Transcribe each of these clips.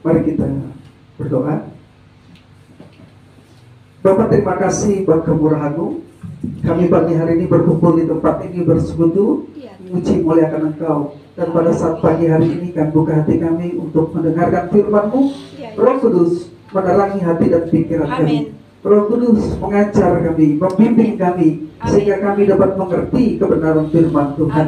Mari kita berdoa. Bapak, terima kasih buat kemurahan-Mu. Kami pagi hari ini berkumpul di tempat ini bersekutu, memuji muliakan Engkau. Dan pada saat pagi hari ini kan buka hati kami untuk mendengarkan firman-Mu. Roh Kudus menerangi hati dan pikiran kami. Roh Kudus mengajar kami, membimbing kami, sehingga kami dapat mengerti kebenaran firman Tuhan.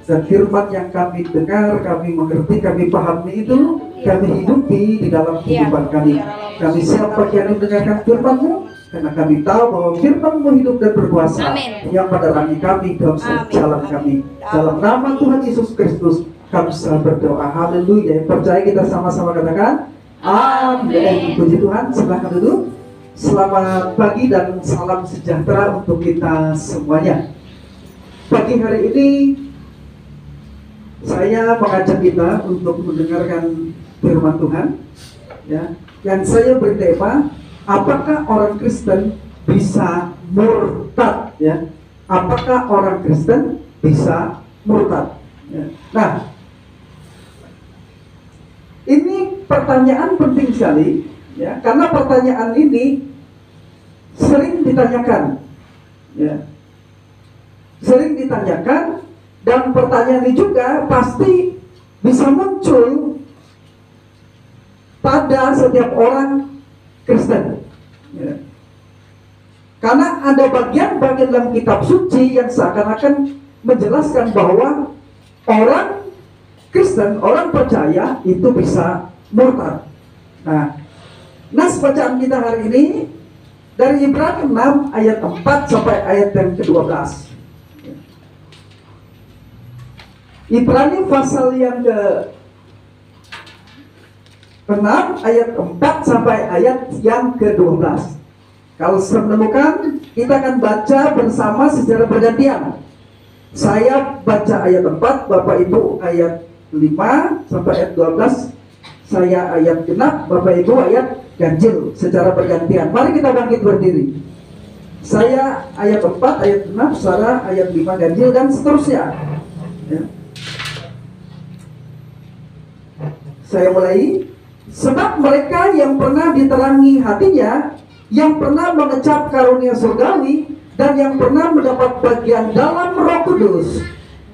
Dan firman yang kami dengar, kami mengerti, kami pahami itu, kami hidupi di dalam kehidupan kami. Kami siap pagi hari mendengarkan firman-Mu, karena kami tahu bahwa firman-Mu hidup dan berkuasa, yang menerangi kami dalam jalan kami. Dalam nama Tuhan Yesus Kristus, kami selalu berdoa. Haleluya. Percaya kita sama-sama katakan, amin. Puji Tuhan. Silakan duduk. Selamat pagi dan salam sejahtera untuk kita semuanya. Pagi hari ini saya mengajak kita untuk mendengarkan firman Tuhan, ya. Yang saya beri tema, apakah orang Kristen bisa murtad? Ya, apakah orang Kristen bisa murtad? Ya. Nah, ini pertanyaan penting sekali, ya, karena pertanyaan ini sering ditanyakan, ya, sering ditanyakan. Dan pertanyaan ini juga pasti bisa muncul pada setiap orang Kristen, ya. Karena ada bagian-bagian dalam kitab suci yang seakan-akan menjelaskan bahwa orang Kristen, orang percaya itu bisa murtad. Nah, nas bacaan kita hari ini dari Ibrani 6 ayat 4 sampai ayat yang ke-12. Ibrani pasal yang ke-6 ayat 4 sampai ayat yang ke-12. Kalau sudah menemukan, kita akan baca bersama secara bergantian. Saya baca ayat 4, Bapak Ibu ayat 5 sampai ayat 12. Saya ayat genap, Bapak Ibu ayat ganjil, secara bergantian. Mari kita bangkit berdiri. Saya ayat 4, ayat genap, Sarah ayat 5 ganjil, dan seterusnya, ya. Saya mulai. Sebab mereka yang pernah diterangi hatinya, yang pernah mengecap karunia surgawi, dan yang pernah mendapat bagian dalam Roh Kudus,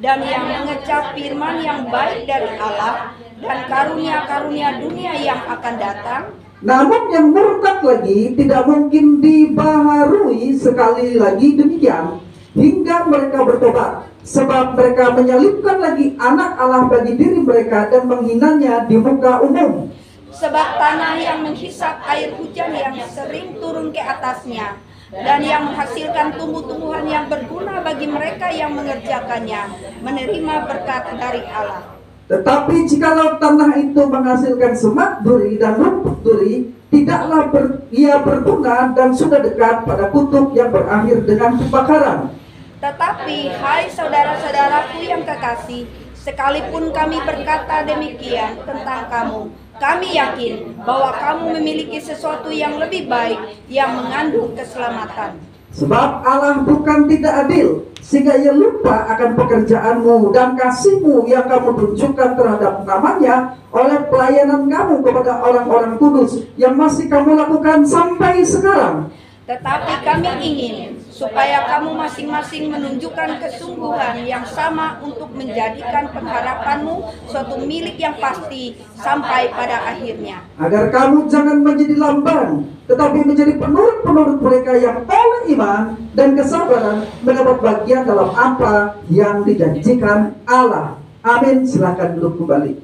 dan yang mengecap firman yang baik dari Allah, dan karunia-karunia dunia yang akan datang. Namun yang murtad lagi tidak mungkin dibaharui sekali lagi demikian, hingga mereka bertobat. Sebab mereka menyalibkan lagi anak Allah bagi diri mereka dan menghinanya di muka umum. Sebab tanah yang menghisap air hujan yang sering turun ke atasnya, dan yang menghasilkan tumbuh-tumbuhan yang berguna bagi mereka yang mengerjakannya, menerima berkat dari Allah. Tetapi jikalau tanah itu menghasilkan semak duri dan rumput duri, tidaklah ia berguna dan sudah dekat pada kutub yang berakhir dengan kebakaran. Tetapi, hai saudara-saudaraku yang kekasih, sekalipun kami berkata demikian tentang kamu, kami yakin bahwa kamu memiliki sesuatu yang lebih baik, yang mengandung keselamatan. Sebab Allah bukan tidak adil, sehingga ia lupa akan pekerjaanmu dan kasihmu yang kamu tunjukkan terhadap namanya oleh pelayanan kamu kepada orang-orang kudus yang masih kamu lakukan sampai sekarang. Tetapi kami ingin supaya kamu masing-masing menunjukkan kesungguhan yang sama untuk menjadikan pengharapanmu suatu milik yang pasti sampai pada akhirnya. Agar kamu jangan menjadi lamban, tetapi menjadi penurut-penurut mereka yang oleh iman dan kesabaran mendapat bagian dalam apa yang dijanjikan Allah. Amin. Silakan duduk kembali.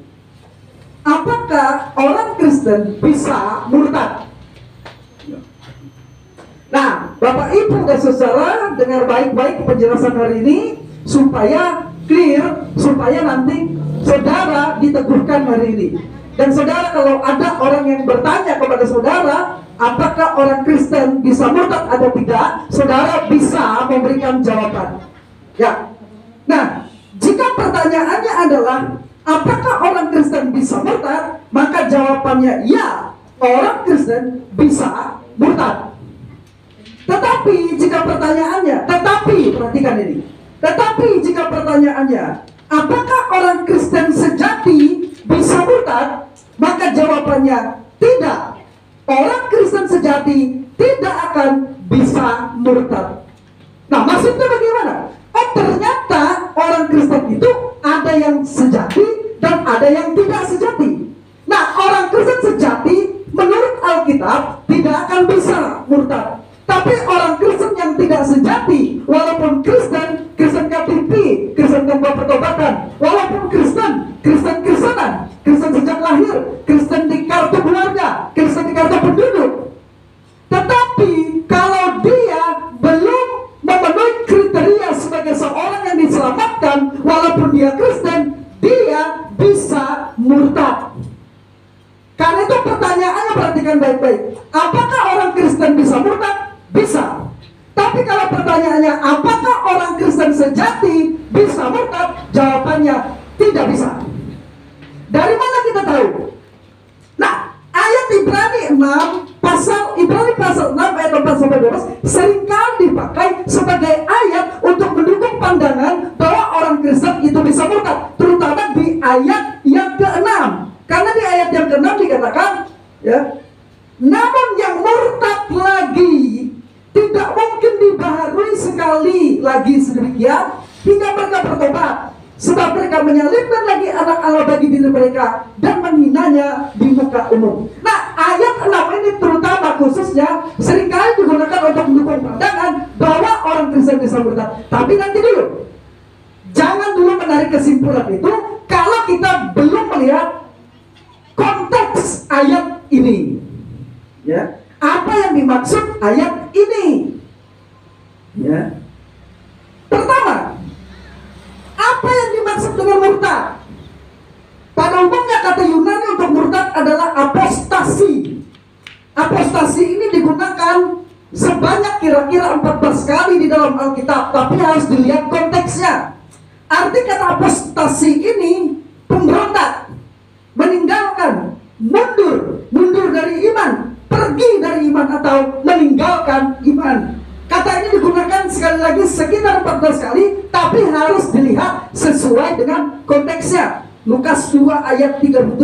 Apakah orang Kristen bisa murtad? Nah, Bapak Ibu dan Saudara, dengar baik-baik penjelasan hari ini supaya clear, supaya nanti saudara diteguhkan hari ini. Dan saudara, kalau ada orang yang bertanya kepada saudara, apakah orang Kristen bisa murtad atau tidak, saudara bisa memberikan jawaban. Ya. Nah, jika pertanyaannya adalah apakah orang Kristen bisa murtad, maka jawabannya ya, orang Kristen bisa murtad. Tetapi jika pertanyaannya, perhatikan ini. Tetapi jika pertanyaannya, apakah orang Kristen sejati bisa murtad? Maka jawabannya tidak. Orang Kristen sejati tidak akan bisa murtad. Nah, maksudnya bagaimana? Oh, ternyata orang Kristen itu ada yang sejati dan ada yang tidak sejati. Nah, orang Kristen sejati menurut Alkitab tidak akan bisa murtad. Tapi orang Kristen yang tidak sejati, walaupun Kristen KTP, Kristen tanpa pertobatan, walaupun Kristenan, Kristen sejak lahir, Kristen di kartu keluarga, Kristen di kartu penduduk, tetapi kalau dia belum memenuhi kriteria sebagai seorang yang diselamatkan, walaupun dia Kristen, dia bisa murtad. Karena itu pertanyaannya, perhatikan baik-baik. Apakah orang Kristen bisa murtad? Bisa. Tapi kalau pertanyaannya, apakah orang Kristen sejati bisa murtad? Jawabannya tidak bisa. Dari mana kita tahu? Nah, ayat Ibrani 6 pasal 6 ayat 4 sampai 12 seringkali dipakai sebagai ayat untuk mendukung pandangan bahwa orang Kristen itu bisa murtad, terutama di ayat yang ke-6. Karena di ayat yang ke-6 dikatakan, ya, namun yang murtad lagi tidak mungkin dibaharui sekali lagi sedemikian hingga mereka bertobat, sebab mereka menyalibkan lagi anak Allah bagi diri mereka dan menghinanya di muka umum. Nah, ayat 6 ini terutama khususnya seringkali digunakan untuk mendukung pandangan bahwa orang Kristen bisa murtad. Tapi nanti dulu, jangan dulu menarik kesimpulan itu kalau kita belum melihat konteks ayat ini. Ya, apa yang dimaksud ayat ini? Ya. Pertama, apa yang dimaksud dengan murtad? Pada umumnya kata Yunani untuk murtad adalah apostasi. Apostasi ini digunakan sebanyak kira-kira 14 kali di dalam Alkitab, tapi harus dilihat konteksnya. Arti kata apostasi ini pemberontak, meninggalkan, mundur dari iman, pergi dari iman atau meninggalkan iman. Kata ini digunakan sekali lagi sekitar 14 kali, tapi harus dilihat sesuai dengan konteksnya. Lukas 2 ayat 37,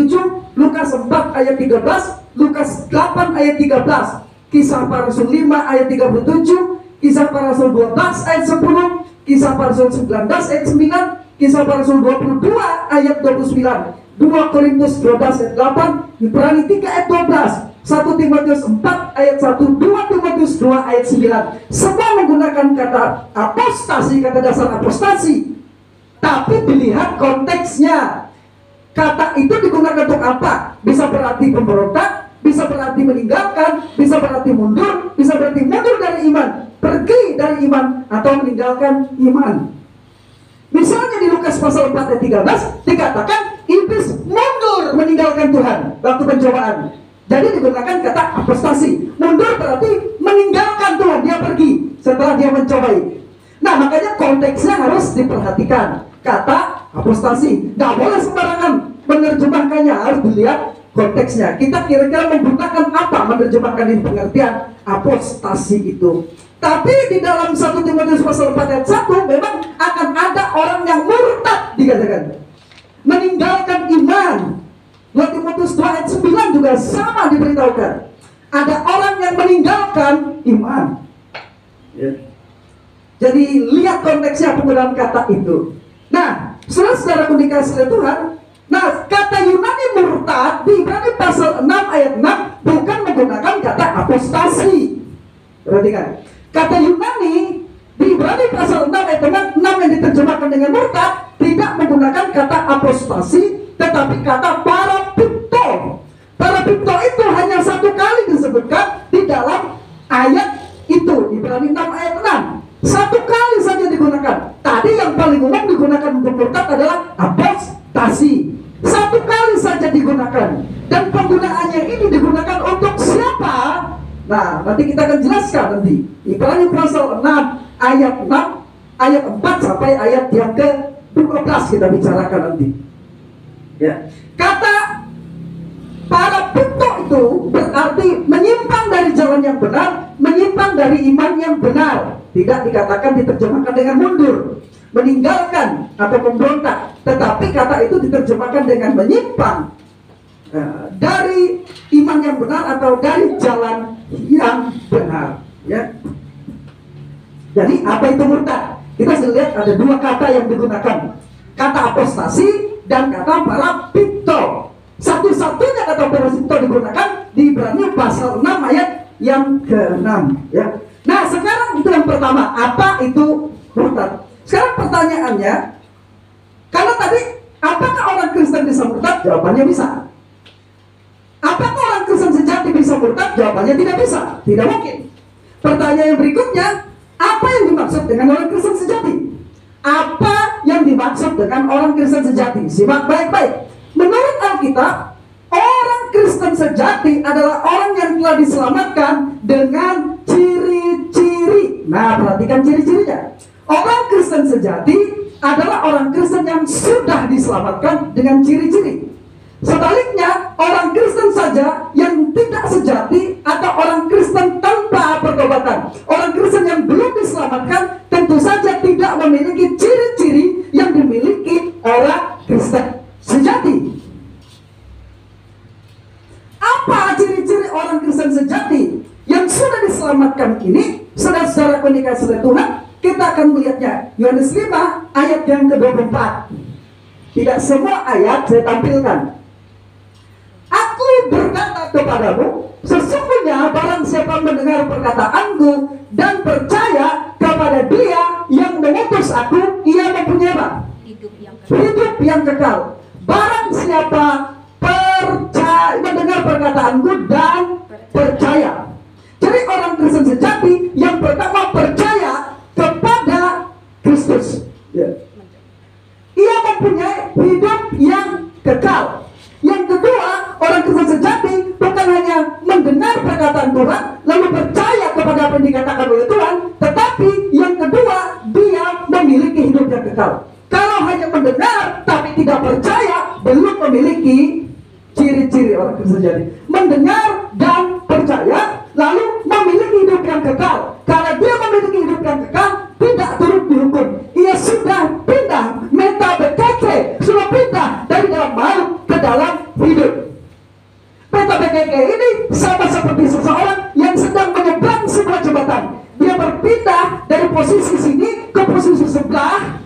Lukas 4 ayat 13, Lukas 8 ayat 13, Kisah Para Rasul 5 ayat 37, Kisah Para Rasul 12 ayat 10, Kisah Para Rasul 19 ayat 9, Kisah Para Rasul 22 ayat 29, 2 Korintus 12 ayat 8, Ibrani 3 ayat 12, 1 Timotius 4 ayat 1, 2 Timotius 2 ayat 9. Semua menggunakan kata apostasi, kata dasar apostasi. Tapi dilihat konteksnya. Kata itu digunakan untuk apa? Bisa berarti pemberontak, bisa berarti meninggalkan, bisa berarti mundur, bisa berarti mundur dari iman, pergi dari iman, atau meninggalkan iman. Misalnya di Lukas pasal 4 ayat 13 dikatakan iblis mundur meninggalkan Tuhan waktu pencobaan. Jadi digunakan kata apostasi. Mundur berarti meninggalkan Tuhan, dia pergi setelah dia mencobai. Nah, makanya konteksnya harus diperhatikan. Kata apostasi, nggak boleh sembarangan menerjemahkannya, harus dilihat konteksnya. Kita kira-kira menggunakan apa menerjemahkan ini pengertian apostasi itu. Tapi di dalam 1 Timotius pasal 4 ayat 1 memang akan ada orang yang murtad dikatakan, meninggalkan iman. 2 Timotius 2 ayat 9 juga sama diberitahukan. Ada orang yang meninggalkan iman. Ya. Jadi lihat konteksnya penggunaan kata itu. Nah, saudara dikasih Tuhan. Nah, kata Yunani murtad di Ibrani pasal 6 ayat 6 bukan menggunakan kata apostasi. Perhatikan. Kata Yunani di Ibrani pasal 6 ayat 6 yang diterjemahkan dengan murtad tidak menggunakan kata apostasi, tetapi kata parapipto. Parapipto itu hanya satu kali disebutkan di dalam ayat itu, Ibrani 6 ayat 6. Satu kali saja digunakan. Tadi yang paling umum digunakan untuk murtad adalah apostasi. Satu kali saja digunakan. Dan penggunaannya ini digunakan untuk siapa? Nah, nanti kita akan jelaskan nanti. Ibrani pasal 6 ayat 6 ayat 4 sampai ayat yang ke-12 kita bicarakan nanti. Ya. Kata parapipto itu berarti menyimpang dari jalan yang benar, menyimpang dari iman yang benar. Tidak dikatakan diterjemahkan dengan mundur, meninggalkan atau memberontak, tetapi kata itu diterjemahkan dengan menyimpang. dari iman yang benar atau dari jalan yang benar, ya. Jadi apa itu murtad? Kita sudah lihat ada dua kata yang digunakan, kata apostasi dan kata parapito. Satu-satunya kata parapito digunakan di Ibrani pasal 6 ayat yang ke-6, ya. Nah, sekarang itu yang pertama, apa itu murtad? Sekarang pertanyaannya, karena tadi apakah orang Kristen bisa murtad? Jawabannya bisa. Apakah orang Kristen sejati bisa murtad? Jawabannya tidak bisa, tidak mungkin. Pertanyaan yang berikutnya, apa yang dimaksud dengan orang Kristen sejati? Apa yang dimaksud dengan orang Kristen sejati? Simak baik-baik. Menurut Alkitab, orang Kristen sejati adalah orang yang telah diselamatkan dengan ciri-ciri. Nah, perhatikan ciri-cirinya. Orang Kristen sejati adalah orang Kristen yang sudah diselamatkan dengan ciri-ciri. Sebaliknya, orang Kristen saja yang tidak sejati atau orang Kristen tanpa pertobatan, orang Kristen yang belum diselamatkan, tentu saja tidak memiliki ciri-ciri yang dimiliki orang Kristen sejati. Apa ciri-ciri orang Kristen sejati yang sudah diselamatkan ini? Saudara-saudara komunikasi oleh Tuhan, kita akan melihatnya. Yohanes 5 ayat yang ke-24. Tidak semua ayat saya tampilkan. Aku berkata kepadamu, sesungguhnya barang siapa mendengar perkataanku dan percaya kepada Dia yang mengutus aku, ia mempunyai apa? Hidup yang kekal. Barang siapa mendengar perkataanku dan percaya. Jadi orang Kristen sejati yang pertama percaya kepada Kristus, ya. Ia mempunyai hidup yang kekal. Yang kedua, orang Kristen sejati bukan hanya mendengar perkataan Tuhan lalu percaya kepada apa yang dikatakan oleh Tuhan, tetapi yang kedua, dia memiliki hidup yang kekal. Kalau hanya mendengar tapi tidak percaya, belum memiliki ciri-ciri orang Kristen sejati. Mendengar dan percaya lalu memiliki hidup yang kekal. Karena dia memiliki hidup yang kekal, tidak turut dihukum. Ia sudah pindah, metabekeke, sudah pindah dari dalam maut ke dalam hidup. Metabekeke ini sama seperti seseorang yang sedang menyeberang sebuah jembatan. Dia berpindah dari posisi sini ke posisi sebelah,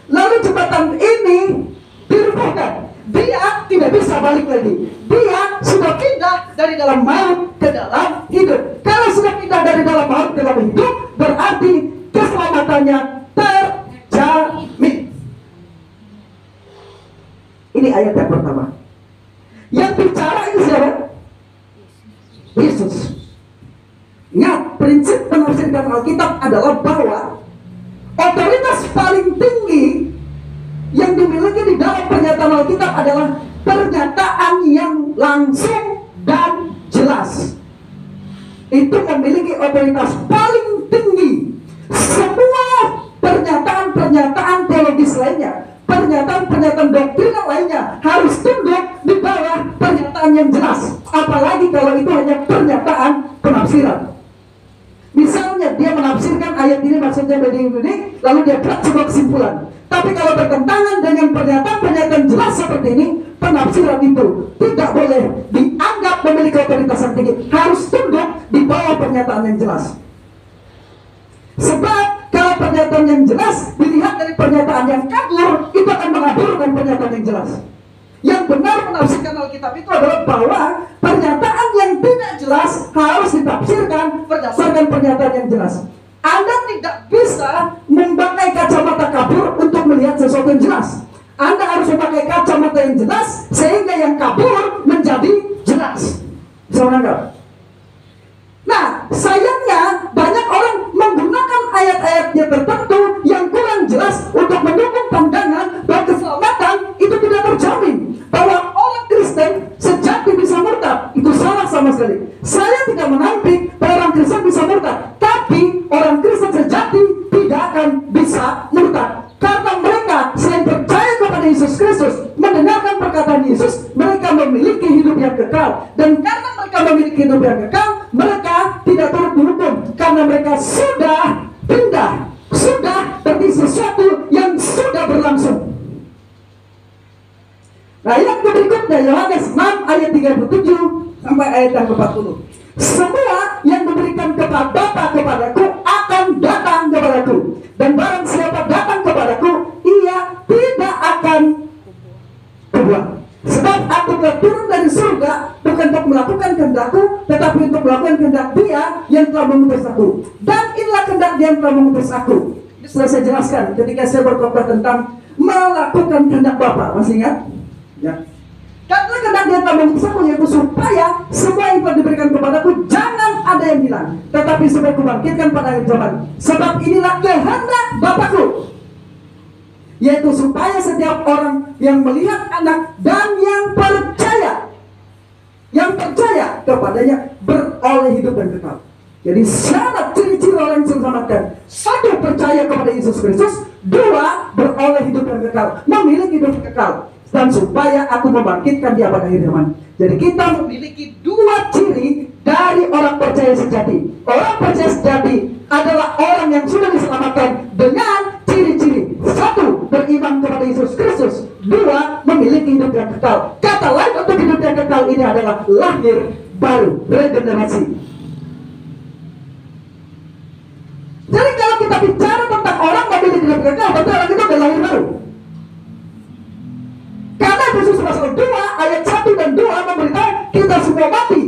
lalu jembatan ini dirobohkan. Dia tidak bisa balik lagi. Dia sudah pindah dari dalam maut ke dalam hidup. Kalau sudah pindah dari dalam maut ke dalam hidup, berarti keselamatannya terjamin. Ini ayat yang pertama. Yang bicara ini siapa? Yesus. Ingat, prinsip penafsiran Alkitab adalah bahwa otoritas paling tinggi yang dimiliki di dalam pernyataan Alkitab adalah pernyataan yang langsung dan jelas. Itu memiliki otoritas paling tinggi. Semua pernyataan-pernyataan teologis lainnya, pernyataan-pernyataan doktrin lainnya harus tunduk di bawah pernyataan yang jelas. Apalagi kalau itu hanya pernyataan penafsiran. Misalnya dia menafsirkan ayat ini maksudnya begini, lalu dia buat sebuah kesimpulan. Tapi kalau bertentangan dengan pernyataan-pernyataan jelas seperti ini, penafsiran itu tidak boleh dianggap memiliki otoritas yang tinggi. Harus tunduk di bawah pernyataan yang jelas. Sebab kalau pernyataan yang jelas dilihat dari pernyataan yang kabur, itu akan mengaburkan pernyataan yang jelas. Yang benar menafsirkan Alkitab itu adalah bahwa pernyataan yang tidak jelas harus ditafsirkan berdasarkan pernyataan yang jelas. Anda tidak bisa memakai kacamata kabur untuk melihat sesuatu yang jelas. Anda harus memakai kacamata yang jelas sehingga yang kabur menjadi jelas. Bisa menangkap? Nah, sayangnya banyak orang menggunakan ayat-ayatnya tertentu yang kurang jelas untuk mendukung pandangan bahwa keselamatan itu tidak terjamin. Bahwa orang Kristen sejati bisa murtad. Itu salah sama sekali. Saya tidak menampik bahwa orang Kristen bisa murtad. Tapi orang Kristen sejati tidak akan bisa murtad. Karena mereka selain percaya kepada Yesus Kristus, mendengarkan perkataan Yesus, mereka memiliki hidup yang kekal. Dan karena mereka memiliki hidup yang kekal, mereka tidak turut dihukum. Karena mereka sudah pindah, sudah terjadi sesuatu yang sudah berlangsung. Nah, yang berikutnya Yohanes 6 ayat ayat yang ke-40. Semua yang diberikan kepada Bapa kepadaku akan datang kepadaku, dan barang siapa datang kepadaku, ia tidak akan kebuang. Sebab aku telah turun dari surga bukan untuk melakukan kehendakku, tetapi untuk melakukan kehendak Dia yang telah mengutus aku. Dan inilah kehendak Dia yang telah mengutus aku. Ini sudah saya jelaskan ketika saya berkhotbah tentang melakukan kehendak Bapa. Masih ingat? Ya. Karena kehendak Dia telah mengutus aku, yaitu supaya semua yang telah diberikan kepadaku jangan ada yang hilang, tetapi supaya kubangkitkan pada akhir zaman. Sebab inilah kehendak Bapakku, yaitu supaya setiap orang yang melihat anak dan yang percaya kepadanya beroleh hidup yang kekal. Jadi syarat ciri-ciri orang yang diselamatkan: satu, percaya kepada Yesus Kristus; dua, beroleh hidup yang kekal, memiliki hidup kekal, dan supaya aku membangkitkan dia pada akhir zaman. Jadi kita memiliki dua ciri dari orang percaya sejati. Orang percaya sejati adalah orang yang sudah diselamatkan dengan ciri-ciri: satu, beriman kepada Yesus Kristus; dua, memiliki hidup yang kekal. Kata lain untuk hidup yang kekal ini adalah lahir baru, regenerasi. Jadi kalau kita bicara tentang orang memiliki hidup kekal, berarti orang itu adalah lahir baru. Karena Yesus pasal 2 ayat 1 dan 2 memberitahu kita semua mati,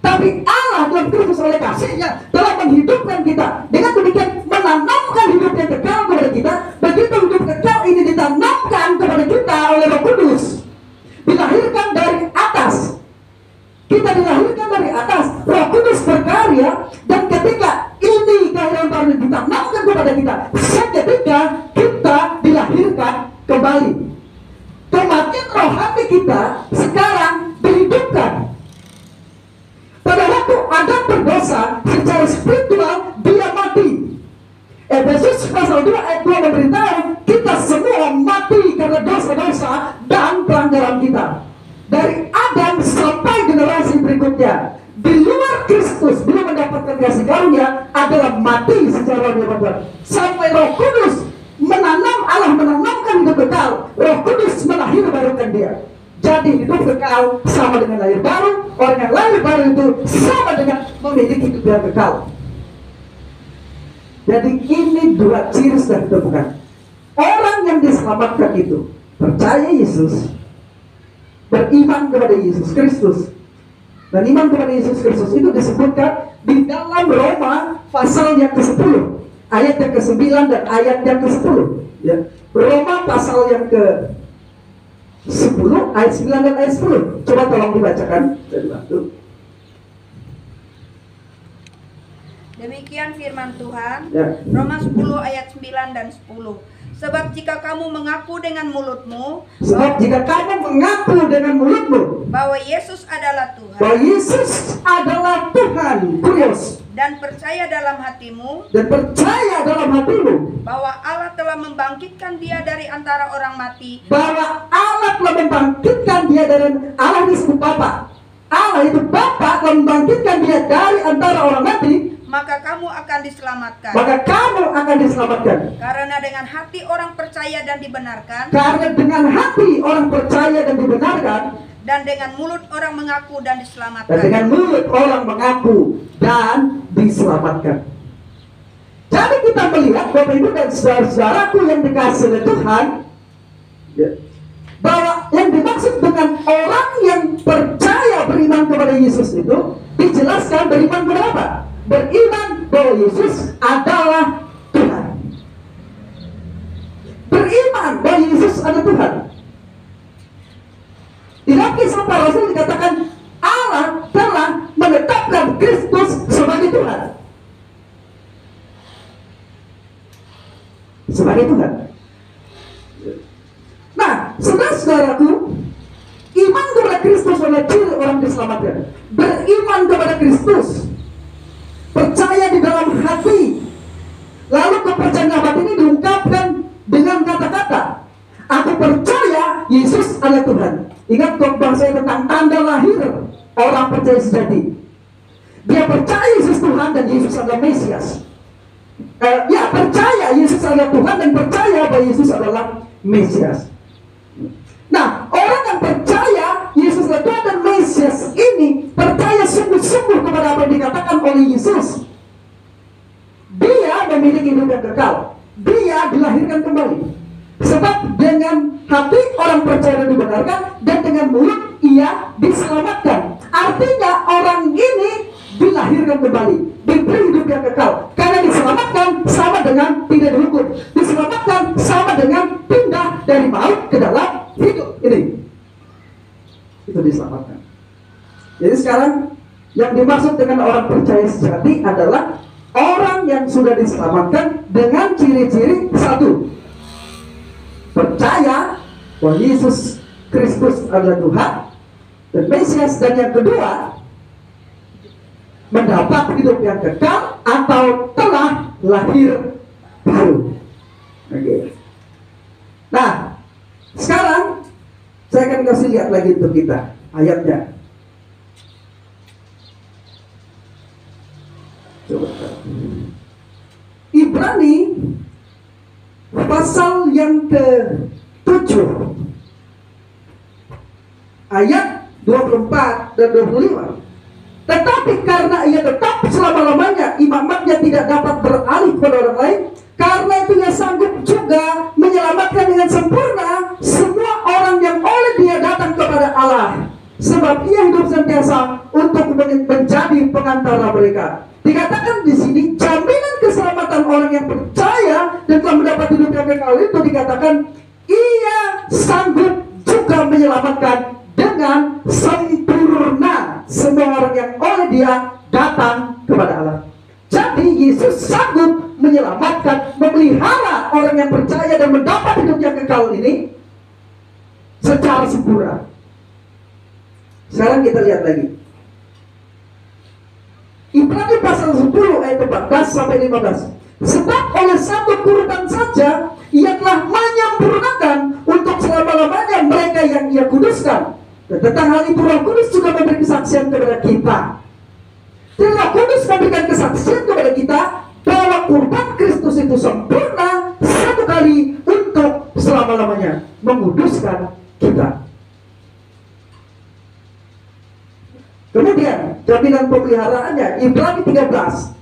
tapi Allah dalam Kristus oleh kasih-Nya telah menghidupkan kita. Dengan demikian menanamkan hidup yang kekal kepada kita. Begitu hidup kekal ini ditanamkan kepada kita oleh Roh Kudus, dilahirkan dari atas. Kita dilahirkan dari atas, Roh Kudus berkarya, dan ketika ini kelahiran baru ditanamkan kepada kita, seketika kita dilahirkan kembali. Kematian rohani kita sekarang dihidupkan. Pada waktu Adam berdosa, secara spiritual dia mati. Efesus pasal 2 ayat 2 memberitahu kita semua mati karena dosa-dosa dan pelanggaran kita. Dari Adam sampai generasi berikutnya, di luar Kristus belum mendapatkan kasih karunia adalah mati secara rohani. Sampai Roh Kudus Allah menanamkan hidup kekal, Roh Kudus melahirkan dia. Jadi hidup kekal sama dengan lahir baru. Orang yang lahir baru itu sama dengan memiliki hidup yang kekal. Jadi ini dua ciri sudah ditemukan. Orang yang diselamatkan itu percaya Yesus, beriman kepada Yesus Kristus. Dan iman kepada Yesus Kristus itu disebutkan di dalam Roma pasal yang ke-10, ayat yang ke-9 dan ayat yang ke-10. Ya. Roma pasal yang ke-10 ayat 9 dan ayat 10. Coba tolong dibacakan, saya dibantu. Demikian firman Tuhan, Ya. Roma 10 ayat 9 dan 10. Sebab jika kamu mengaku dengan mulutmu bahwa Yesus adalah Tuhan, kurios, dan percaya dalam hatimu bahwa Allah telah membangkitkan dia dari antara orang mati, Allah disebut Bapa. Allah itu Bapa telah membangkitkan dia dari antara orang mati, maka kamu akan diselamatkan. Karena dengan hati orang percaya dan dibenarkan, dan dengan mulut orang mengaku dan diselamatkan. Jadi kita melihat, Bapak Ibu dan saudara-saudaraku yang dikasihi oleh Tuhan, ya, bahwa yang dimaksud dengan orang yang percaya beriman kepada Yesus itu dijelaskan beriman kepada apa? Beriman bahwa Yesus adalah Tuhan. Beriman bahwa Yesus adalah Tuhan. Di dalam Kisah Para Rasul dikatakan Allah telah menetapkan Kristus sebagai Tuhan. Sebagai Tuhan. Nah, saudara-saudaraku, iman kepada Kristus adalah ciri orang diselamatkan. Beriman kepada Kristus, percaya di dalam hati, lalu kepercayaan hati ini diungkapkan dengan kata-kata. Aku percaya Yesus adalah Tuhan. Ingat khotbah saya tentang tanda lahir orang percaya sejati. Dia percaya Yesus Tuhan dan Yesus adalah Mesias. Percaya Yesus adalah Tuhan dan percaya bahwa Yesus adalah Mesias. Nah, orang yang percaya Yesus adalah Tuhan dan Mesias ini percaya sungguh-sungguh kepada apa yang dikatakan oleh Yesus, dia memiliki hidup yang kekal. Dia dilahirkan kembali. Sebab dengan hati orang percaya dan dibenarkan, dan dengan mulut ia diselamatkan. Artinya orang ini dilahirkan kembali, diberi hidup yang kekal. Karena diselamatkan sama dengan tidak dihukum. Diselamatkan sama dengan pindah dari maut ke dalam hidup. Ini itu diselamatkan. Jadi sekarang yang dimaksud dengan orang percaya sejati adalah orang yang sudah diselamatkan dengan ciri-ciri satu, percaya bahwa Yesus Kristus adalah Tuhan dan Mesias, dan yang kedua, mendapat hidup yang kekal atau telah lahir baru. Oke. Nah, sekarang saya akan kasih lihat lagi untuk kita ayatnya. Coba. Ibrani pasal yang ke-7 ayat 24 dan 25. Tetapi karena ia tetap selama-lamanya imamatnya tidak dapat beralih kepada orang lain, karena itu ia sanggup juga menyelamatkan dengan sempurna semua orang yang oleh dia datang kepada Allah. Sebab ia hidup senantiasa untuk menjadi pengantara mereka. Dikatakan di sini jaminan keselamatan orang yang percaya dan telah mendapat hidup yang kekal itu, dikatakan ia sanggup juga menyelamatkan dengan sempurna semua orang yang oleh dia datang kepada Allah. Jadi Yesus sanggup menyelamatkan, memelihara orang yang percaya dan mendapat hidup yang kekal ini secara sempurna. Sekarang kita lihat lagi Ibrani pasal 10 ayat 14 sampai 15. Sebab oleh satu kurban saja ia telah menyempurnakan untuk selama-lamanya mereka yang ia kuduskan. Dan tentang hal itu Roh Kudus juga memberi kesaksian kepada kita. Dan Roh Kudus memberikan kesaksian kepada kita bahwa kurban Kristus itu sempurna satu kali untuk selama-lamanya, menguduskan kita. Kemudian jaminan pemeliharaannya Ibrani 13.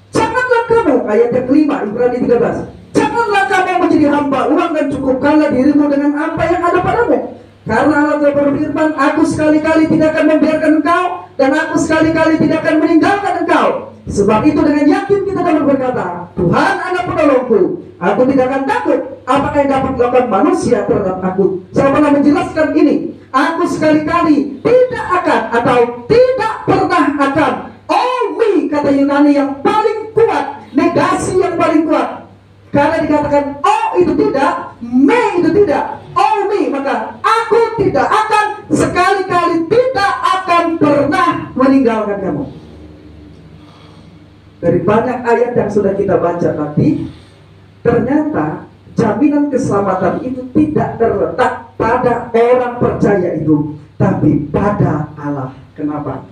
Janganlah kamu, ayat yang kelima Ibrani 13. Janganlah kamu menjadi hamba uang dan cukupkanlah dirimu dengan apa yang ada padamu. Karena Allah telah berfirman, aku sekali-kali tidak akan membiarkan engkau, dan aku sekali-kali tidak akan meninggalkan engkau. Sebab itu dengan yakin kita dapat berkata, Tuhan adalah penolongku, aku tidak akan takut apakah yang dapat dilakukan manusia terhadap aku. Saya pernah menjelaskan ini, aku sekali-kali tidak akan atau tidak pernah akan. Omi, kata Yunani yang paling kuat, negasi yang paling kuat. Karena dikatakan oh itu tidak, me itu tidak, omi, maka aku tidak akan, sekali-kali tidak akan pernah meninggalkan kamu. Dari banyak ayat yang sudah kita baca tadi, ternyata jaminan keselamatan itu tidak terletak pada orang percaya itu, tapi pada Allah. Kenapa?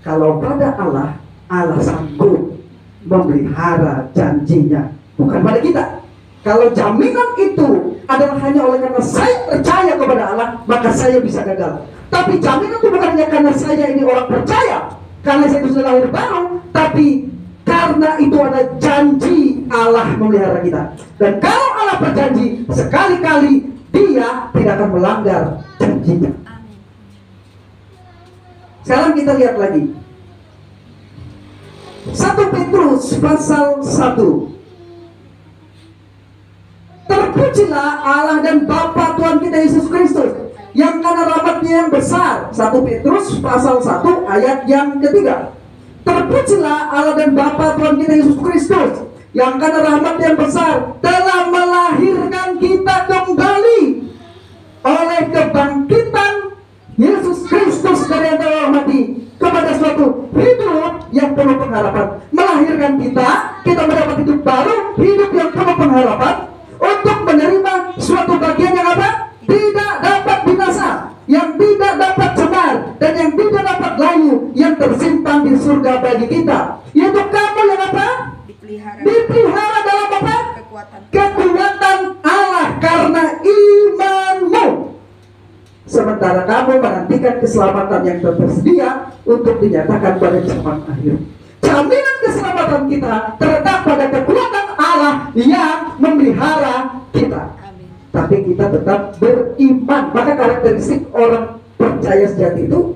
Kalau pada Allah, Allah sanggup memelihara janjinya, bukan pada kita. Kalau jaminan itu adalah hanya oleh karena saya percaya kepada Allah, maka saya bisa gagal. Tapi jaminan itu bukan hanya karena saya ini orang percaya, karena saya itu sudah lahir baru, tapi karena itu ada janji Allah memelihara kita. Dan kalau Allah berjanji, sekali-kali Dia tidak akan melanggar janjinya. Sekarang kita lihat lagi 1 Petrus pasal 1. Terpujilah Allah dan Bapa Tuhan kita Yesus Kristus, yang karena rahmat-Nya yang besar. 1 Petrus pasal 1 ayat yang ketiga. Terpujilah Allah dan Bapa Tuhan kita Yesus Kristus, yang karena rahmat-Nya yang besar telah melahirkan kita kembali oleh kebangkitan Yesus Kristus dari antara orang mati kepada suatu hidup yang penuh pengharapan. Melahirkan kita mendapat hidup baru, hidup yang penuh pengharapan, untuk menerima suatu bagian yang apa? Tidak dapat binasa, yang tidak dapat cemar, dan yang tidak dapat layu, yang tersimpan di surga bagi kita. Yaitu kamu yang apa? Dipelihara dalam apa? Kekuatan Allah karena imanmu. Sementara kamu menanti menantikan keselamatan yang tersedia untuk dinyatakan pada zaman akhir. Jaminan keselamatan kita terletak pada kekuatan Allah yang memelihara kita. Tapi kita tetap beriman. Maka karakteristik orang percaya sejati itu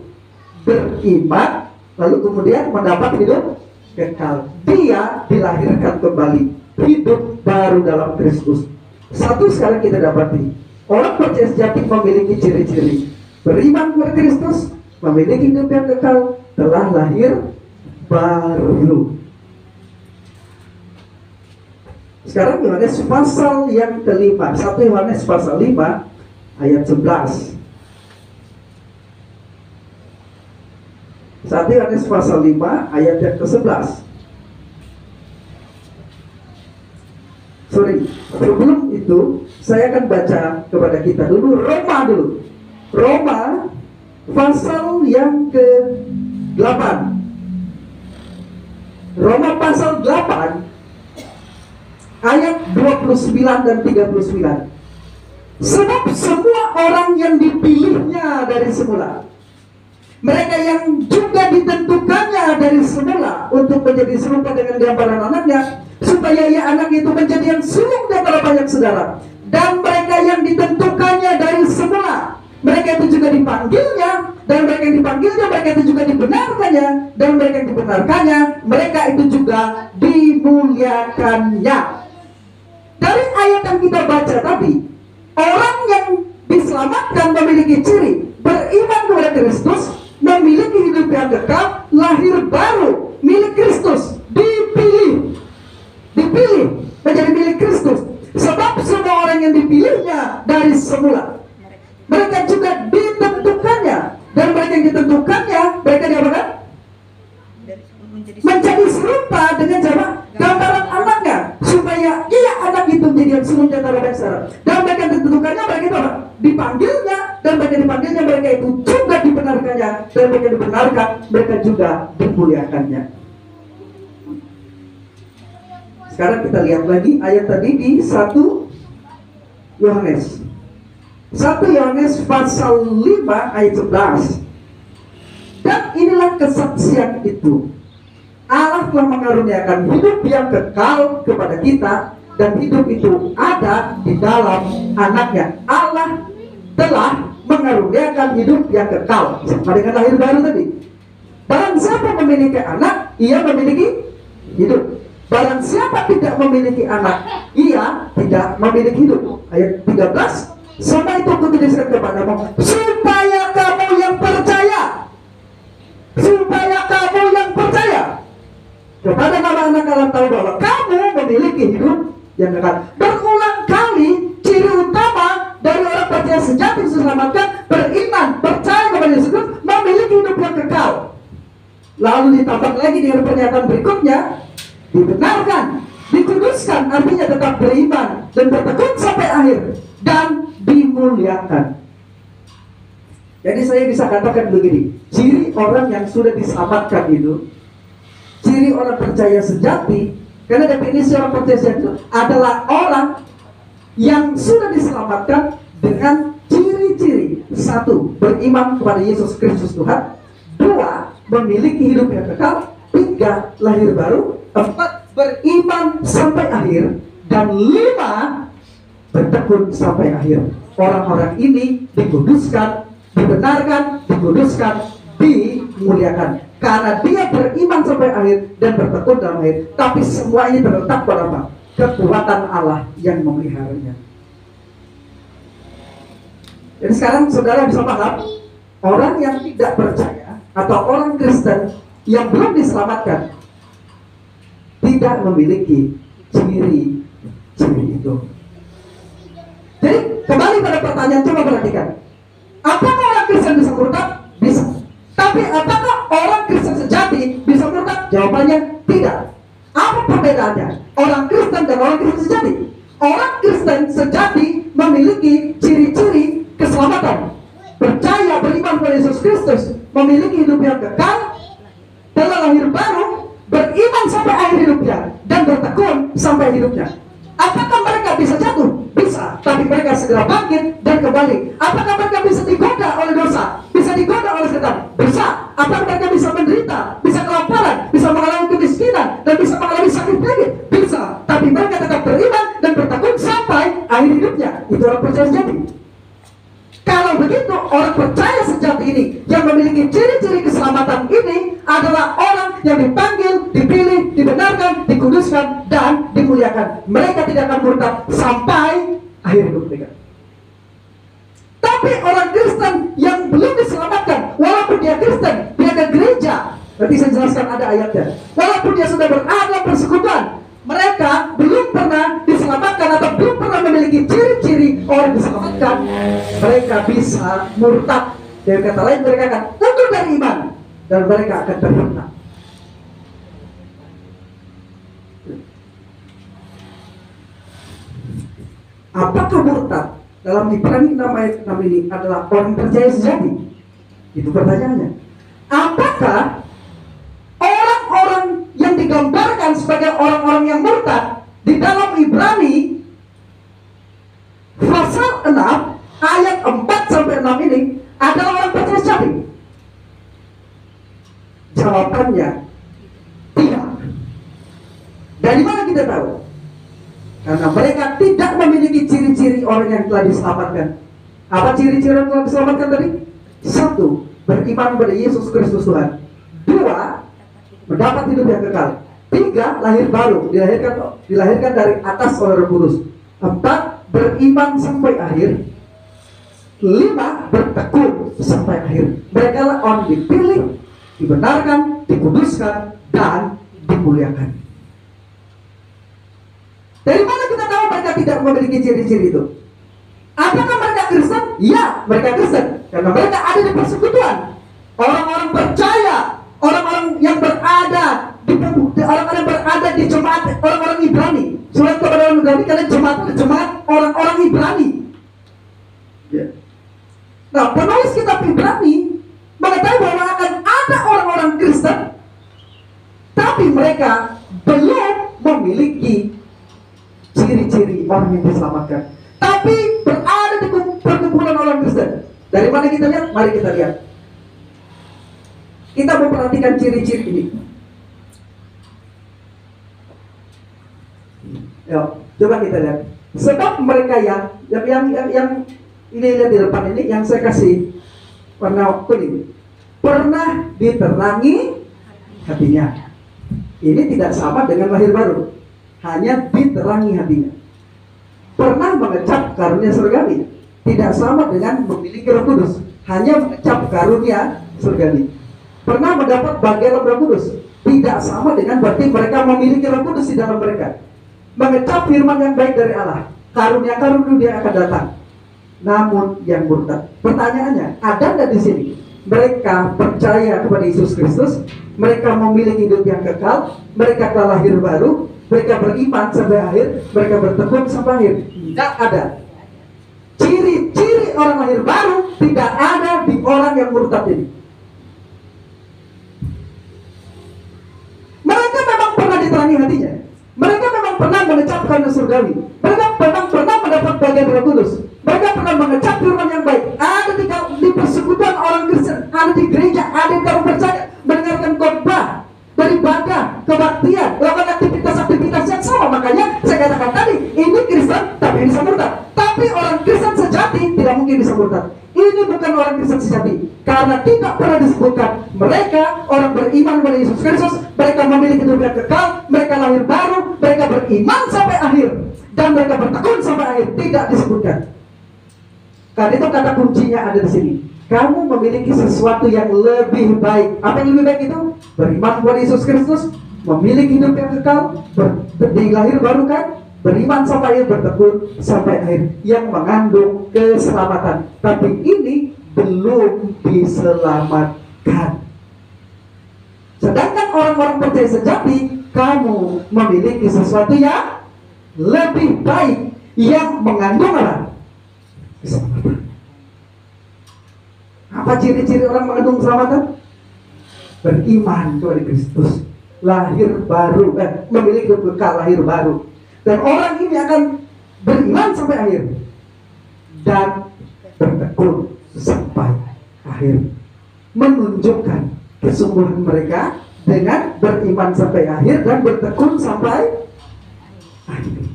beriman, lalu kemudian mendapat hidup kekal. Dia dilahirkan kembali, hidup baru dalam Kristus. Satu sekarang kita dapati, orang percaya sejati memiliki ciri-ciri: beriman kepada Kristus, memiliki hidup yang kekal, telah lahir baru. Sekarang Yohanes pasal yang kelima, 1 Yohanes pasal 5 ayat 11. 1 Yohanes pasal 5 ayat yang ke-11. Sebelum itu saya akan baca kepada kita dulu Roma pasal yang ke-8. Roma pasal 8 ayat 29 dan 39. Sebab semua orang yang dipilihnya dari semula, mereka yang juga ditentukannya dari semula untuk menjadi serupa dengan gambaran anaknya, supaya ia anak itu menjadi yang sulung di antara banyak saudara. Dan mereka yang ditentukannya dari semula, mereka itu juga dipanggilnya, dan mereka yang dipanggilnya, mereka itu juga dibenarkannya, dan mereka yang dibenarkannya, mereka itu juga dimuliakannya. Dari ayat yang kita baca tadi, orang yang diselamatkan memiliki ciri beriman kepada Kristus, memiliki hidup yang kekal, lahir baru, milik Kristus, dipilih menjadi milik Kristus. Sebab semua orang yang dipilihnya dari semula, mereka juga ditentukannya, dan mereka yang ditentukannya, mereka diapakan? Menjadi serupa dengan gambaran anaknya, supaya ia anak itu menjadi yang sulung di antara banyak saudara. Dan mereka yang ditentukannya, mereka itu apa? Dipanggilnya, dan mereka dipanggilnya, mereka itu juga dibenarkannya, dan mereka dibenarkan, mereka juga dimuliakannya. Sekarang kita lihat lagi ayat tadi di 1 Yohanes. 1 Yohanes pasal 5 ayat 11. Dan inilah kesaksian itu: Allah telah mengaruniakan hidup yang kekal kepada kita, dan hidup itu ada di dalam anaknya. Allah telah mengaruniakan hidup yang kekal, sama dengan lahir baru tadi. Barang siapa memiliki anak, ia memiliki hidup. Barang siapa tidak memiliki anak, ia tidak memiliki hidup. Ayat 13, sama itu aku tuliskan kepadamu, supaya kamu yang percaya, kepada anak-anak kalian tahu bahwa kamu memiliki hidup yang kekal. Berulang kali ciri utama dari orang percaya sejati diselamatkan: beriman, percaya kepada Yesus Kristus, memiliki hidup yang kekal. Lalu ditambah lagi dengan pernyataan berikutnya, dibenarkan, dikuduskan, artinya tetap beriman dan bertekun sampai akhir, dan dimuliakan. Jadi saya bisa katakan begini, ciri orang yang sudah diselamatkan itu, ciri orang percaya sejati, karena definisi orang percaya sejati itu adalah orang yang sudah diselamatkan dengan ciri-ciri: 1, beriman kepada Yesus Kristus Tuhan; 2, memiliki hidup yang kekal; 3, lahir baru; 4, beriman sampai akhir; dan 5, bertekun sampai akhir. Orang-orang ini dikuduskan, dibenarkan, dikuduskan, dimuliakan, karena dia beriman sampai akhir dan bertekun dalam akhir. Tapi semua ini terletak pada apa? Kekuatan Allah yang memeliharanya. Dan sekarang saudara bisa paham, orang yang tidak percaya atau orang Kristen yang belum diselamatkan tidak memiliki ciri-ciri itu. Jadi kembali pada pertanyaan, coba perhatikan, apakah orang Kristen bisa murtad? Bisa. Tapi apakah orang Kristen sejati bisa murtad? Jawabannya tidak. Apa perbedaannya orang Kristen dan orang Kristen sejati? Orang Kristen sejati memiliki ciri-ciri keselamatan: percaya, beriman kepada Yesus Kristus, memiliki hidup yang kekal, telah lahir baru, beriman sampai akhir hidupnya, dan bertekun sampai hidupnya. Apakah mereka bisa jatuh? Bisa, tapi mereka segera bangkit dan kembali. Apakah mereka bisa digoda oleh dosa? Bisa digoda Apa mereka bisa menderita, bisa kelaparan, bisa mengalami kemiskinan, dan bisa mengalami sakit penyakit? Bisa. Tapi mereka tetap beriman dan bertekun sampai akhir hidupnya. Itu orang percaya sejati. Kalau begitu, orang percaya sejati ini yang memiliki ciri-ciri keselamatan ini adalah orang yang dipanggil, dipilih, dibenarkan, dikuduskan, dan dimuliakan. Mereka tidak akan murtad sampai akhir hidup mereka. Tapi orang Kristen yang belum diselamatkan, walaupun dia Kristen, dia ke gereja, nanti saya jelaskan ada ayatnya. Walaupun dia sudah berada persekutuan, mereka belum pernah diselamatkan atau belum pernah memiliki ciri-ciri orang diselamatkan, mereka bisa murtad. Dengan kata lain, mereka akan mundur dari iman dan mereka akan terhina. Apakah murtad dalam Ibrani 6 ayat 6 ini adalah orang percaya sejati? Itu pertanyaannya. Apakah orang-orang yang digambarkan sebagai orang-orang yang murtad di dalam Ibrani pasal 6 ayat 4 sampai 6 ini adalah orang percaya sejati? Jawabannya tidak. Dari mana kita tahu? Karena mereka tidak memiliki ciri-ciri orang yang telah diselamatkan. Apa ciri-ciri orang yang telah diselamatkan tadi? 1. Beriman pada Yesus Kristus Tuhan. 2. Mendapat hidup yang kekal. 3. Lahir baru, dilahirkan dari atas oleh Roh Kudus. 4. Beriman sampai akhir. 5. Bertekun sampai akhir. Mereka lah orang dipilih, dibenarkan, dikuduskan, dan dimuliakan. Dari mana kita tahu mereka tidak memiliki ciri-ciri itu? Apakah mereka Kristen? Ya, mereka Kristen. Karena mereka ada di persekutuan. Orang-orang percaya, orang-orang yang berada di jemaat orang-orang Ibrani. Surat kepada orang Ibrani, kalian jemaat orang-orang Ibrani. Ya. Nah, penulis kitab Ibrani mengetahui bahwa akan ada orang-orang Kristen, tapi mereka belum memiliki ciri-ciri orang yang diselamatkan, tapi berada di perkumpulan orang Kristen. Dari mana kita lihat? Mari kita lihat. Kita memperhatikan ciri-ciri ini. Yuk, coba kita lihat. Sebab mereka yang ini lihat di depan ini, yang saya kasih warna kuning, pernah diterangi hatinya. Ini tidak sama dengan lahir baru. Hanya diterangi hatinya. Pernah mengecap karunia surgawi. Tidak sama dengan memiliki Roh Kudus. Hanya mengecap karunia surgawi. Pernah mendapat bagian Roh Kudus. Tidak sama dengan berarti mereka memiliki Roh Kudus di dalam mereka. Mengecap firman yang baik dari Allah. Karunia dia akan datang. Namun yang murtad. Pertanyaannya, ada nggak di sini? Mereka percaya kepada Yesus Kristus. Mereka memiliki hidup yang kekal. Mereka telah lahir baru. Mereka beriman sampai akhir, mereka bertekun sampai akhir. Tidak ada. Ciri-ciri orang lahir baru tidak ada di orang yang murtad ini. Mereka memang pernah diterangi hatinya. Mereka memang pernah mengecap karunia surgawi. Mereka memang pernah mendapat bagian Roh Kudus. Mereka pernah mengecap firman yang baik. Ada di persekutuan orang Kristen, ada di gereja, ada di orang percaya, mendengarkan khotbah, beribadah, kebaktian, melakukan aktivitas-aktivitas yang sama. Makanya saya katakan tadi, ini Kristen tapi bisa murtad. Tapi orang Kristen sejati tidak mungkin bisa murtad. Ini bukan orang Kristen sejati, karena tidak pernah disebutkan mereka orang beriman kepada Yesus Kristus, mereka memiliki hidup yang kekal, mereka lahir baru, mereka beriman sampai akhir, dan mereka bertekun sampai akhir. Tidak disebutkan. Karena itu kata kuncinya ada di sini. Kamu memiliki sesuatu yang lebih baik. Apa yang lebih baik itu? Beriman kepada Yesus Kristus, memiliki hidup yang kekal, dilahir baru kan, beriman sampai akhir, bertekun sampai akhir, yang mengandung keselamatan. Tapi ini belum diselamatkan. Sedangkan orang-orang percaya sejati, kamu memiliki sesuatu yang lebih baik, yang mengandung apa? Keselamatan. Apa ciri-ciri orang mengandung keselamatan? Beriman kepada Kristus, lahir baru, memiliki bekal lahir baru. Dan orang ini akan beriman sampai akhir dan bertekun sampai akhir, menunjukkan kesungguhan mereka dengan beriman sampai akhir dan bertekun sampai akhir.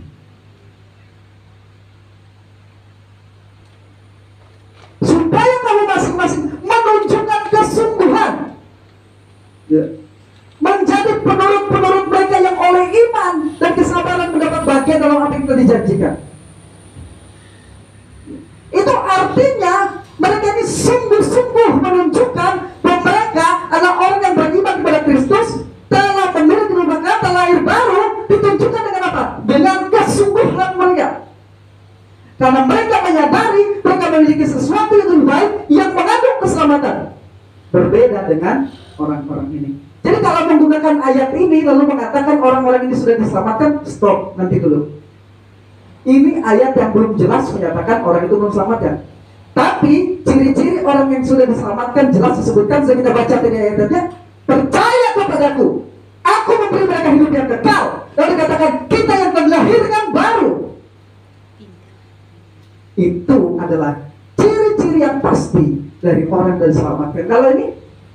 Supaya kamu masing-masing menunjukkan kesungguhan, ya, menjadi penurut-penurut mereka yang oleh iman dan kesabaran mendapat bagian dalam apa yang telah dijanjikan. Itu artinya mereka ini sungguh-sungguh menunjukkan bahwa mereka adalah orang yang beriman kepada Kristus, telah memiliki rumah kata lahir baru, ditunjukkan dengan apa? Dengan kesungguhan mereka. Karena mereka menyadari mereka memiliki sesuatu yang lebih baik yang mengandung keselamatan. Berbeda dengan orang-orang ini. Jadi kalau menggunakan ayat ini lalu mengatakan orang-orang ini sudah diselamatkan, stop, nanti dulu. Ini ayat yang belum jelas menyatakan orang itu belum selamatkan. Tapi ciri-ciri orang yang sudah diselamatkan jelas disebutkan. Saya kita baca tadi ayatnya, percaya kepadaku, aku memberi mereka hidup yang kekal. Lalu dikatakan kita yang telah dilahirkan baru. Itu adalah ciri-ciri yang pasti dari orang yang diselamatkan. Kalau ini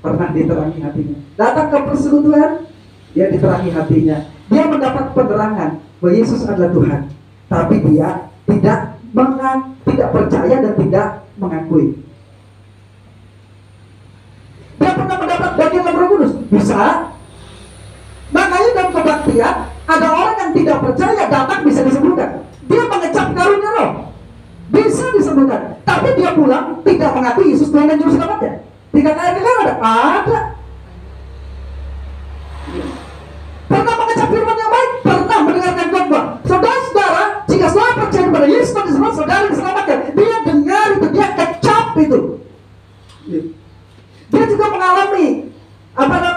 pernah diterangi hatinya, datang ke persekutuan, dia diterangi hatinya, dia mendapat penerangan bahwa Yesus adalah Tuhan, tapi dia tidak percaya dan tidak mengakui. Dia pernah mendapat bagian dalam Roh Kudus, bisa. Makanya dalam kebaktian ada orang yang tidak percaya datang bisa disembuhkan. Dia mengecap karunia Roh, bisa disembuhkan, tapi dia pulang tidak mengakui Yesus Tuhan dan Juru Selamatnya. Tiga kali ada. Pernah mengecap firman yang baik, pernah mendengarkan khotbah. Saudara-saudara, jika saudara percaya kepada Yesus Tuhan dan saudara diselamatkan, dia dengar itu, dia kecap itu. Dia juga mengalami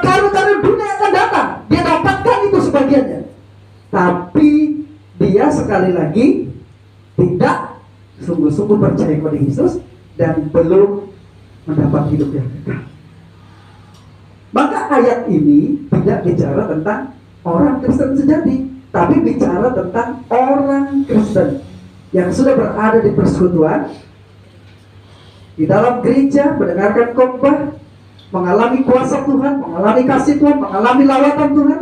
karunia dunia yang akan datang. Dia dapatkan itu sebagiannya. Tapi dia sekali lagi tidak sungguh-sungguh percaya kepada Yesus dan belum mendapat hidup yang kekal. Maka ayat ini tidak bicara tentang orang Kristen sejati, tapi bicara tentang orang Kristen yang sudah berada di persekutuan, di dalam gereja, mendengarkan khotbah, mengalami kuasa Tuhan, mengalami kasih Tuhan, mengalami lawatan Tuhan,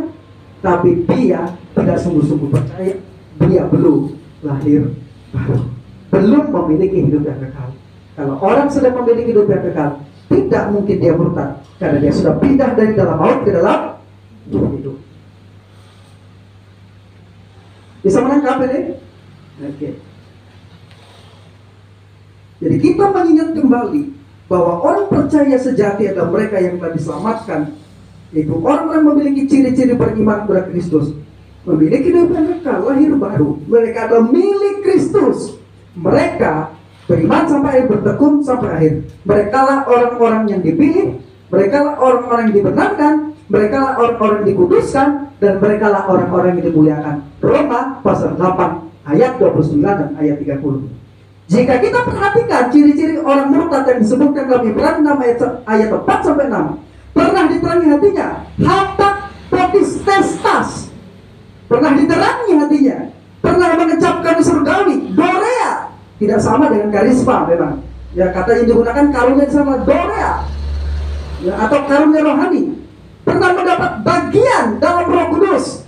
tapi dia tidak sungguh-sungguh percaya, dia belum lahir baru, belum memiliki hidup yang kekal. Kalau orang sudah memiliki hidup yang kekal, tidak mungkin dia murtad, karena dia sudah pindah dari dalam maut ke dalam hidup. Bisa menangkap ini? Oke. Jadi kita mengingat kembali bahwa orang percaya sejati adalah mereka yang telah diselamatkan, yaitu orang-orang memiliki ciri-ciri beriman kepada Kristus, memiliki hidup yang kekal, lahir baru. Mereka adalah milik Kristus. Mereka beriman sampai akhir, bertekun sampai akhir. Merekalah orang-orang yang dipilih, merekalah orang-orang yang dibenarkan, merekalah orang-orang yang dikuduskan, dan merekalah orang-orang yang dimuliakan. Roma pasal 8 ayat 29 dan ayat 30. Jika kita perhatikan ciri-ciri orang murtad yang disebutkan dalam Ibrani 6 ayat 4 sampai 6, pernah diterangi hatinya, hatak potistestas, pernah diterangi hatinya, pernah mengecapkan surgawi, dorea. Tidak sama dengan karisma memang. Ya, kata yang digunakan karunia sama dorea, ya, atau karunia rohani. Pernah mendapat bagian dalam Roh Kudus.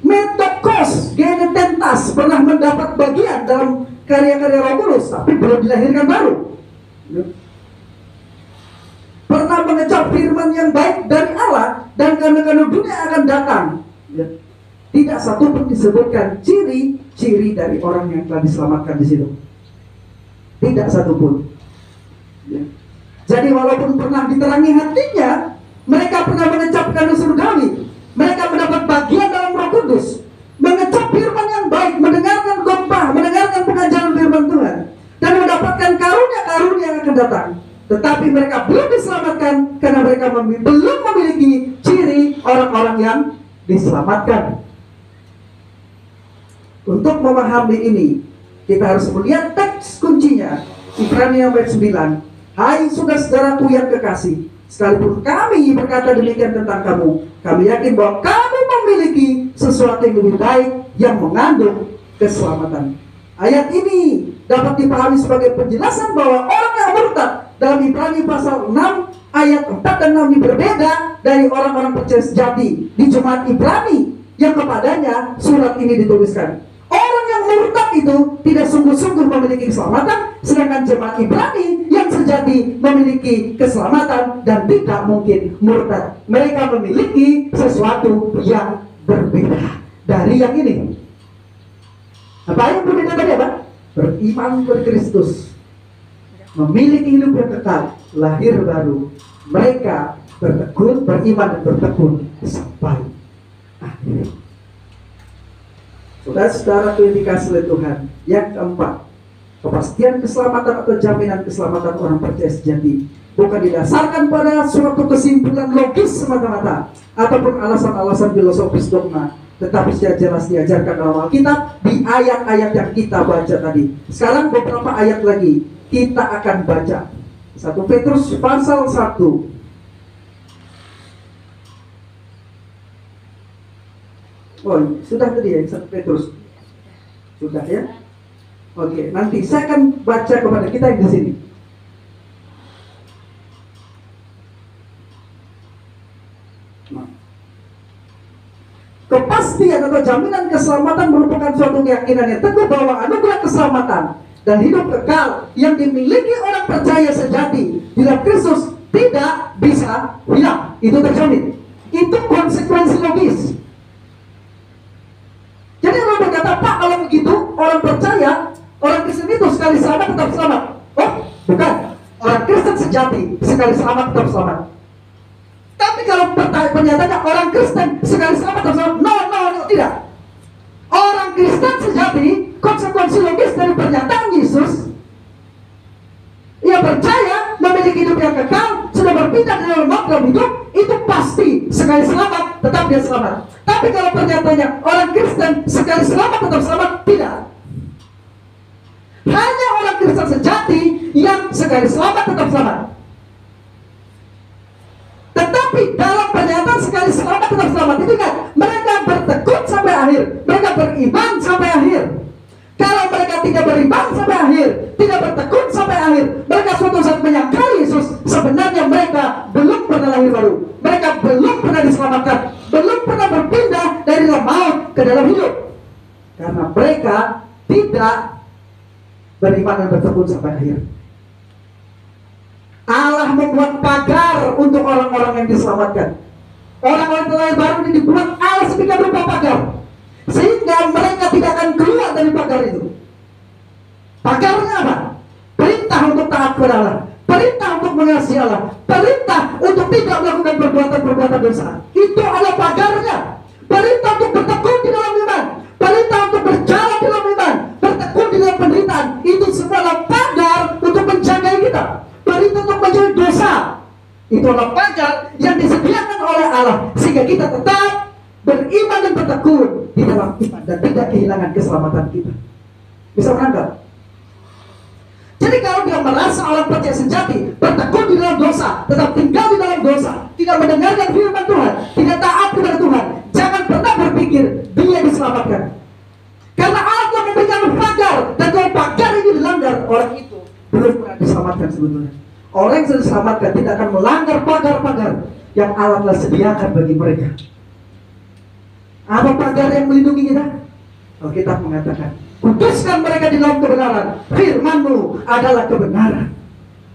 Metokos, genetentas, pernah mendapat bagian dalam karya-karya Roh Kudus, tapi belum dilahirkan baru. Ya. Pernah mengecap firman yang baik dari Allah, dan karena dunia akan datang. Ya. Tidak satu pun disebutkan ciri-ciri dari orang yang telah diselamatkan di situ. Tidak satu pun. Ya. Jadi walaupun pernah diterangi hatinya, mereka pernah mengecapkan surgawi, mereka mendapat bagian dalam Roh Kudus, mengecap firman yang baik, mendengarkan khotbah, mendengarkan pengajaran firman Tuhan, dan mendapatkan karunia-karunia yang akan datang. Tetapi mereka belum diselamatkan karena mereka belum memiliki ciri orang-orang yang diselamatkan. Untuk memahami ini, kita harus melihat teks kuncinya. Ibrani ayat 9. Hai saudara-saudaraku yang kekasih, sekalipun kami berkata demikian tentang kamu, kami yakin bahwa kamu memiliki sesuatu yang lebih baik yang mengandung keselamatan. Ayat ini dapat dipahami sebagai penjelasan bahwa orang yang murtad dalam Ibrani pasal 6 ayat 4 dan 6 ini berbeda dari orang-orang percaya sejati di jemaat Ibrani yang kepadanya surat ini dituliskan. Orang yang murtad itu tidak sungguh-sungguh memiliki keselamatan, sedangkan jemaat Ibrani yang sejati memiliki keselamatan dan tidak mungkin murtad. Mereka memiliki sesuatu yang berbeda dari yang ini. Apa yang berbeda tadi apa? Beriman berKristus, memiliki hidup yang kekal, lahir baru. Mereka bertekun, beriman dan bertekun sampai akhir. Saudara-saudara dikasih oleh Tuhan. Yang keempat, kepastian keselamatan atau jaminan keselamatan orang percaya sejati bukan didasarkan pada suatu kesimpulan logis semata-mata ataupun alasan-alasan filosofis dogma, tetapi secara jelas diajarkan dalam Alkitab di ayat-ayat yang kita baca tadi. Sekarang beberapa ayat lagi kita akan baca. 1 Petrus pasal 1. Oh, sudah tadi ya 1 Petrus. Sudah ya? Oke, nanti saya akan baca kepada kita yang di sini. Kepastian atau jaminan keselamatan merupakan suatu keyakinan yang teguh bahwa anugerah keselamatan dan hidup kekal yang dimiliki orang percaya sejati di dalam Kristus tidak bisa hilang. Itu terjamin. Itu konsekuensi logis. Jadi orang berkata, Pak, kalau begitu orang percaya, orang Kristen itu sekali selamat tetap selamat. Oh, bukan. Orang Kristen sejati sekali selamat tetap selamat. Tapi kalau pernyataannya orang Kristen sekali selamat tetap selamat, no, tidak. Orang Kristen sejati, konsekuensi logis dari pernyataan Yesus, ia percaya memiliki hidup yang kekal, sudah berpindah dari dalam maut dalam hidup, itu pasti sekali selamat tetap dia selamat. Tapi kalau pernyataannya orang Kristen sekali selamat tetap selamat, tidak. Hanya orang Kristen sejati yang sekali selamat tetap selamat. Tetapi dalam pernyataan sekali selamat tetap selamat itu kan mereka bertekun sampai akhir, mereka beriman sampai akhir. Kalau mereka tidak beriman sampai akhir, tidak bertekun sampai akhir, mereka suatu saat menyangkal Yesus, sebenarnya mereka belum pernah lahir baru, mereka belum pernah diselamatkan, belum pernah berpindah dari dalam maut ke dalam hidup, karena mereka tidak beriman dan bertekun sampai akhir. Allah membuat pagar untuk orang-orang yang diselamatkan. Orang-orang yang lahir baru ini dibuat Allah sedemikian berupa pagar, sehingga mereka tidak akan keluar dari pagar itu. Pagarnya apa? Perintah untuk taat kepada Allah, perintah untuk mengasihi Allah, perintah untuk tidak melakukan perbuatan-perbuatan dosa. Itu adalah pagarnya. Perintah untuk bertekun di dalam iman, perintah untuk berjalan di dalam iman, bertekun di dalam penderitaan. Itu semua adalah pagar untuk menjaga kita. Perintah untuk menjauhi dosa, itu adalah pagar yang disediakan oleh Allah sehingga kita tetap beriman dan bertekun di dalam iman dan tidak kehilangan keselamatan kita. Bisa menangkap? Jadi kalau dia merasa orang percaya sejati bertekun di dalam dosa, tetap tinggal di dalam dosa, tidak mendengarkan firman Tuhan, tidak taat kepada Tuhan, jangan pernah berpikir dia diselamatkan. Karena Allah telah memberikan pagar, dan kalau pagar ini dilanggar, orang itu belum pernah diselamatkan sebetulnya. Orang yang sudah diselamatkan tidak akan melanggar pagar-pagar yang Allah telah sediakan bagi mereka. Apa pagar yang melindungi kita? Alkitab mengatakan, kuduskan mereka di dalam kebenaran. Firman-Mu adalah kebenaran.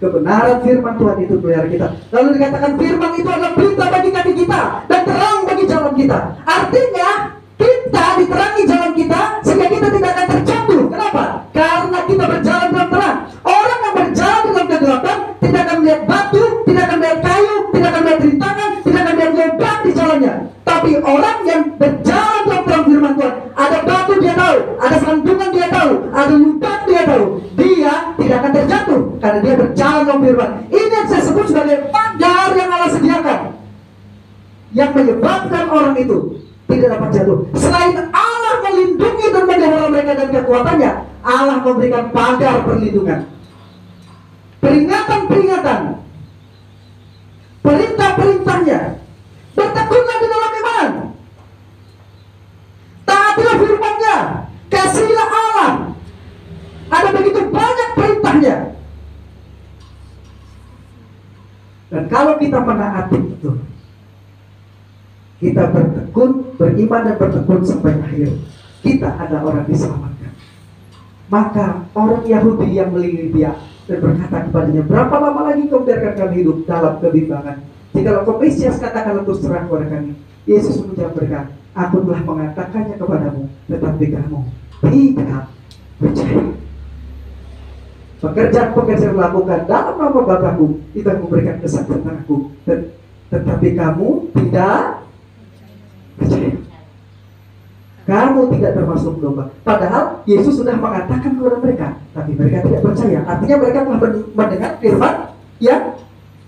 Kebenaran firman Tuhan itu pelihara kita. Lalu dikatakan firman itu adalah berita bagi kaki kita dan terang bagi jalan kita. Artinya kita diterangi jalan kita sehingga kita tidak akan terjatuh. Kenapa? Karena kita berjalan dalam terang. Orang yang berjalan dalam kegelapan tidak akan melihat batu, tidak akan melihat kayu, tidak akan melihat rintangan, tidak akan melihat lubang di jalannya. Tapi orang yang berjalan dalam terang firman Tuhan, ada batu dia tahu, ada sandungan dia tahu, ada lubang dia tahu, dia tidak akan terjatuh karena dia berjalan dalam firman. Ini yang saya sebut sebagai pagar yang Allah sediakan, yang menyebabkan orang itu tidak dapat jatuh. Selain Allah melindungi dan memelihara mereka dan kekuatannya, Allah memberikan pagar perlindungan, peringatan-peringatan, perintah-perintahnya. Bertekunlah di dalam iman, taatilah firman-Nya, kasihilah Allah. Ada begitu banyak perintahnya. Dan kalau kita menaati itu, kita bertekun, beriman dan bertekun sampai akhir, kita ada orang diselamatkan. Maka orang Yahudi yang melihat dia dan berkata kepadanya, berapa lama lagi kau biarkan kami hidup dalam kebimbangan? Jikalau kau Mesias, katakanlah terus terang kepada kami. Yesus menjawab mereka, aku telah mengatakannya kepadamu, tetapi kamu tidak percaya. Pekerjaan-pekerjaan lakukan dalam nama Bapakku, itu yang memberikan kesaksian aku, tetapi kamu tidak percaya. Kamu tidak termasuk domba. Padahal Yesus sudah mengatakan kepada mereka, tapi mereka tidak percaya. Artinya mereka telah mendengar firman yang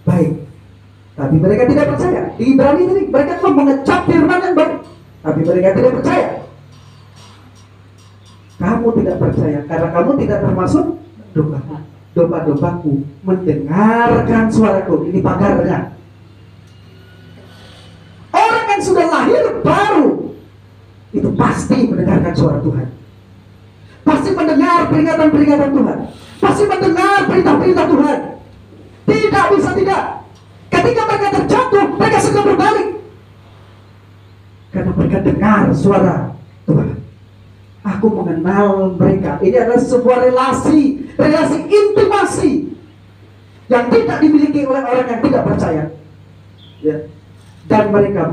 baik, tapi mereka tidak percaya. Di Ibrani ini mereka telah mengecap firman yang baik, tapi mereka tidak percaya. Kamu tidak percaya karena kamu tidak termasuk dombaku. Domba-dombaku mendengarkan suaraku. Ini pagarnya. Orang yang sudah lahir baru itu pasti mendengarkan suara Tuhan, pasti mendengar peringatan-peringatan Tuhan, pasti mendengar perintah-perintah Tuhan. Tidak bisa tidak. Ketika mereka terjatuh, mereka segera berbalik karena mereka dengar suara Tuhan. Aku mengenal mereka. Ini adalah sebuah relasi intimasi yang tidak dimiliki oleh orang yang tidak percaya, ya. Dan mereka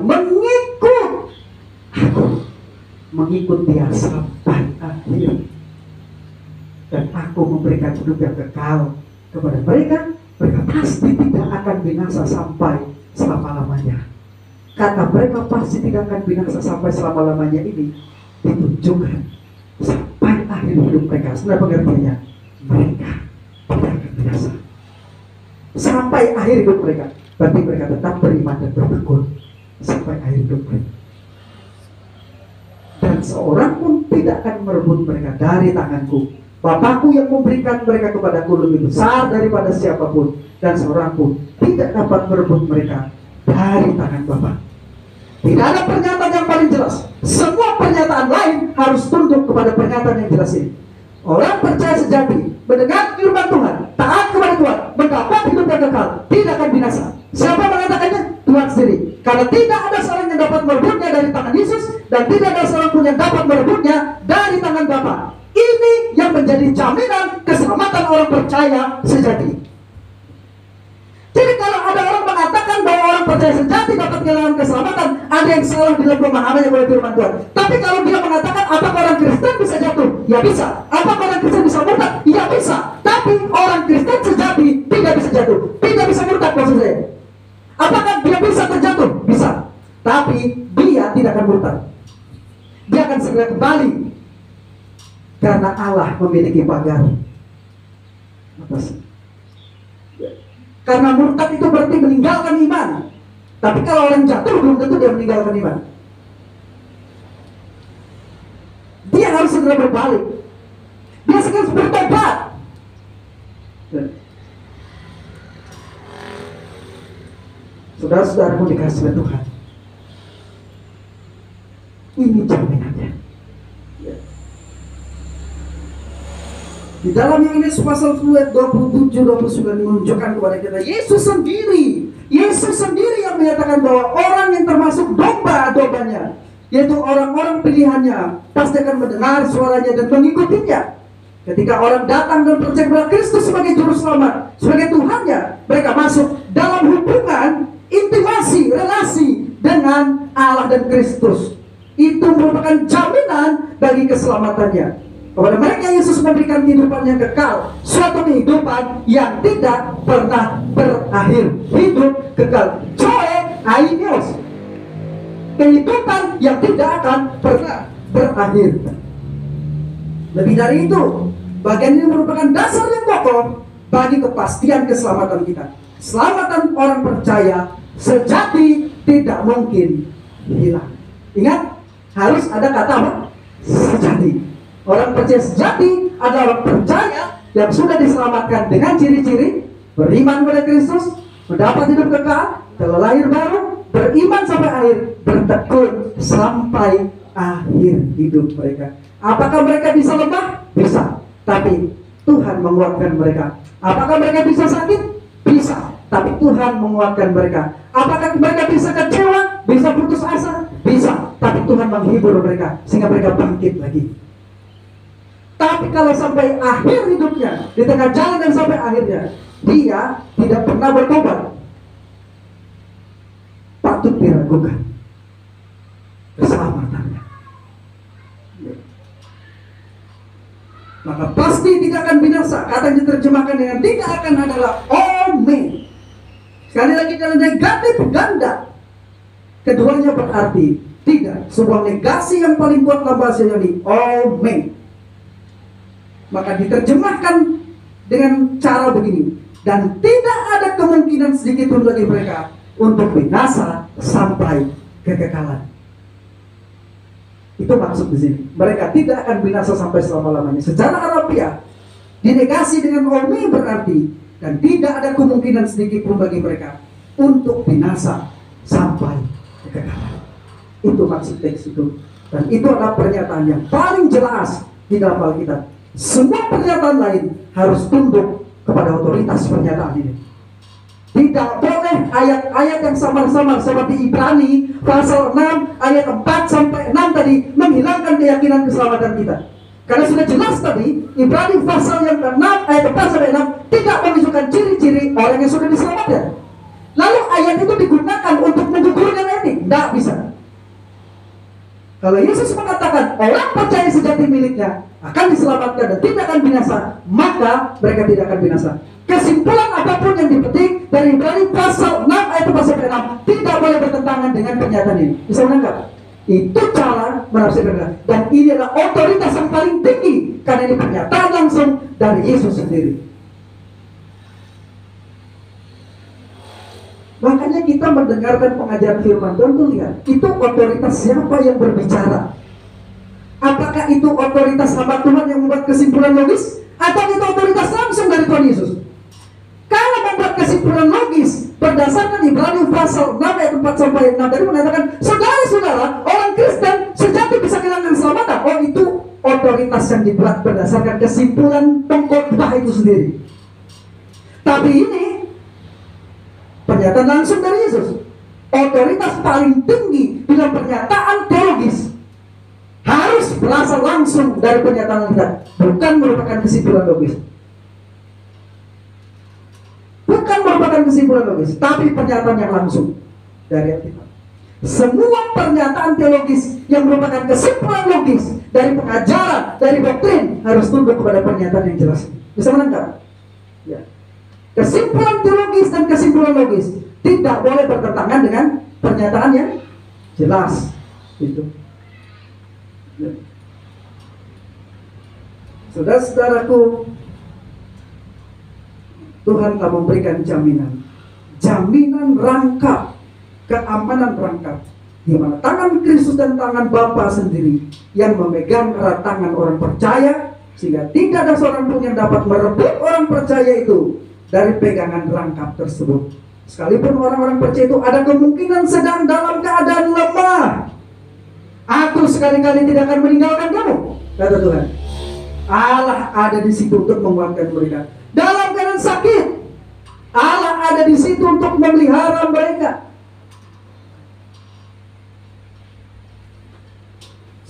mengikut dia sampai akhir, dan aku memberikan hidup yang kekal kepada mereka. Mereka pasti tidak akan binasa sampai selama-lamanya. Kata mereka pasti tidak akan binasa sampai selama-lamanya ini ditunjukkan sampai akhir hidup mereka. Sebenarnya pengertiannya, mereka tidak akan binasa sampai akhir hidup mereka. Berarti mereka tetap beriman dan bertekun sampai akhir hidup mereka. Dan seorang pun tidak akan merebut mereka dari tanganku. Bapakku yang memberikan mereka kepadaku lebih besar daripada siapapun, dan seorang pun tidak dapat merebut mereka dari tangan Bapa. Tidak ada pernyataan yang paling jelas. Semua pernyataan lain harus tunduk kepada pernyataan yang jelas ini. Orang percaya sejati, mendengar firman Tuhan, taat kepada Tuhan, mendapat hidup yang kekal, tidak akan binasa. Siapa mengatakannya? Tuhan sendiri. Karena tidak ada seorang yang dapat merebutnya dari tangan Yesus, dan tidak ada seorang pun yang dapat merebutnya dari tangan Bapa. Ini yang menjadi jaminan keselamatan orang percaya sejati. Jadi kalau ada orang mengatakan bahwa orang percaya sejati dapat kehilangan keselamatan, ada yang salah dalam pemahamannya oleh firman Tuhan. Tapi kalau dia mengatakan apakah orang Kristen bisa jatuh? Ya bisa. Apakah orang Kristen bisa murtad? Ya bisa. Tapi orang Kristen sejati tidak bisa jatuh, tidak bisa murtad maksud saya. Apakah dia bisa terjatuh? Bisa. Tapi dia tidak akan murtad. Dia akan segera kembali. Karena Allah memiliki pagar atas. Karena murtad itu berarti meninggalkan iman. Tapi kalau orang jatuh belum tentu dia meninggalkan iman. Dia harus segera berbalik. Dia segera bertobat. Saudara-saudaraku dikasih oleh Tuhan, ini jaminannya. Di dalam Yohanes pasal 27-29 menunjukkan kepada kita Yesus sendiri yang menyatakan bahwa orang yang termasuk domba-dombanya, yaitu orang-orang pilihannya, pasti akan mendengar suaranya dan mengikutinya. Ketika orang datang dan percaya kepada Kristus sebagai juru selamat, sebagai Tuhannya, mereka masuk dalam hubungan intimasi, relasi dengan Allah dan Kristus. Itu merupakan jaminan bagi keselamatannya. Kepada mereka Yesus memberikan kehidupan yang kekal, suatu kehidupan yang tidak pernah berakhir, hidup kekal, joy aionios, kehidupan yang tidak akan pernah berakhir. Lebih dari itu, bagian ini merupakan dasar yang kokoh bagi kepastian keselamatan kita. Keselamatan orang percaya sejati tidak mungkin hilang. Ingat, harus ada kata apa? Sejati. Orang percaya sejati adalah orang percaya yang sudah diselamatkan dengan ciri-ciri beriman pada Kristus, mendapat hidup kekal, telah lahir baru, beriman sampai akhir, bertekun sampai akhir hidup mereka. Apakah mereka bisa lemah? Bisa. Tapi Tuhan menguatkan mereka. Apakah mereka bisa sakit? Bisa. tapi Tuhan menguatkan mereka. Apakah mereka bisa kecewa? Bisa putus asa? Bisa, tapi Tuhan menghibur mereka sehingga mereka bangkit lagi. Tapi kalau sampai akhir hidupnya, di tengah jalan dan sampai akhirnya, dia tidak pernah bertobat, patut diragukan keselamatannya. Maka pasti tidak akan binasa. Kata yang diterjemahkan dengan tidak akan adalah amen. Sekali lagi dalam negatif ganda. Keduanya berarti tidak. Sebuah negasi yang paling kuat dalam bahasa Yunani, amen. Maka diterjemahkan dengan cara begini. Dan tidak ada kemungkinan sedikit pun bagi mereka untuk binasa sampai kekekalan. Itu maksud di sini. Mereka tidak akan binasa sampai selama-lamanya. Secara harafiah dinegasi dengan amen berarti dan tidak ada kemungkinan sedikit pun bagi mereka untuk binasa sampai kekekalan. Itu maksud teks itu. Dan itu adalah pernyataan yang paling jelas di dalam Alkitab. Semua pernyataan lain harus tunduk kepada otoritas pernyataan ini. Tidak boleh ayat-ayat yang samar-samar seperti Ibrani pasal 6 ayat 4 sampai 6 tadi menghilangkan keyakinan keselamatan kita. Karena sudah jelas tadi Ibrani pasal yang 6 ayat 4 sampai 6 tidak menunjukkan ciri-ciri orang yang sudah diselamatkan. Lalu ayat itu digunakan untuk menggugurkan etik, tidak bisa. Kalau Yesus mengatakan orang percaya sejati miliknya akan diselamatkan dan tidak akan binasa, maka mereka tidak akan binasa. Kesimpulan apapun yang dipetik dari Ibrani pasal 6 ayat 4 sampai 6 tidak boleh bertentangan dengan pernyataan ini. Bisa menangkap? Itu cara menafsirkan. Dan ini adalah otoritas yang paling tinggi karena ini pernyataan langsung dari Yesus sendiri. Makanya kita mendengarkan pengajaran firman Tuhan tuh lihat, itu otoritas siapa yang berbicara? Apakah itu otoritas hamba Tuhan yang membuat kesimpulan logis? Atau itu otoritas langsung dari Tuhan Yesus? Kalau membuat kesimpulan logis berdasarkan Ibrani pasal 6 ayat 4 sampai 6 tadi mengatakan, saudara-saudara, orang Kristen sejati bisa kehilangan keselamatan. Oh, itu otoritas yang dibuat berdasarkan kesimpulan pengkhotbah itu sendiri. Tapi ini pernyataan langsung dari Yesus. Otoritas paling tinggi dalam pernyataan teologis harus berasal langsung dari pernyataan kita, bukan merupakan kesimpulan logis. Bukan merupakan kesimpulan logis, tapi pernyataan yang langsung dari Alkitab. Semua pernyataan teologis yang merupakan kesimpulan logis dari pengajaran, dari doktrin harus tunduk kepada pernyataan yang jelas. Bisa menangkap? Ya. Kesimpulan teologis dan kesimpulan logis tidak boleh bertentangan dengan pernyataan yang jelas. Itu. Ya. Saudara-saudaraku, Tuhan telah memberikan jaminan rangkap, keamanan rangkap, di mana tangan Kristus dan tangan Bapa sendiri yang memegang erat tangan orang percaya, sehingga tidak ada seorang pun yang dapat merebut orang percaya itu dari pegangan rangkap tersebut. Sekalipun orang-orang percaya itu ada kemungkinan sedang dalam keadaan lemah, aku sekali-kali tidak akan meninggalkan kamu, kata Tuhan. Allah ada di situ untuk menguatkan mereka. Dalam keadaan sakit, Allah ada di situ untuk memelihara mereka.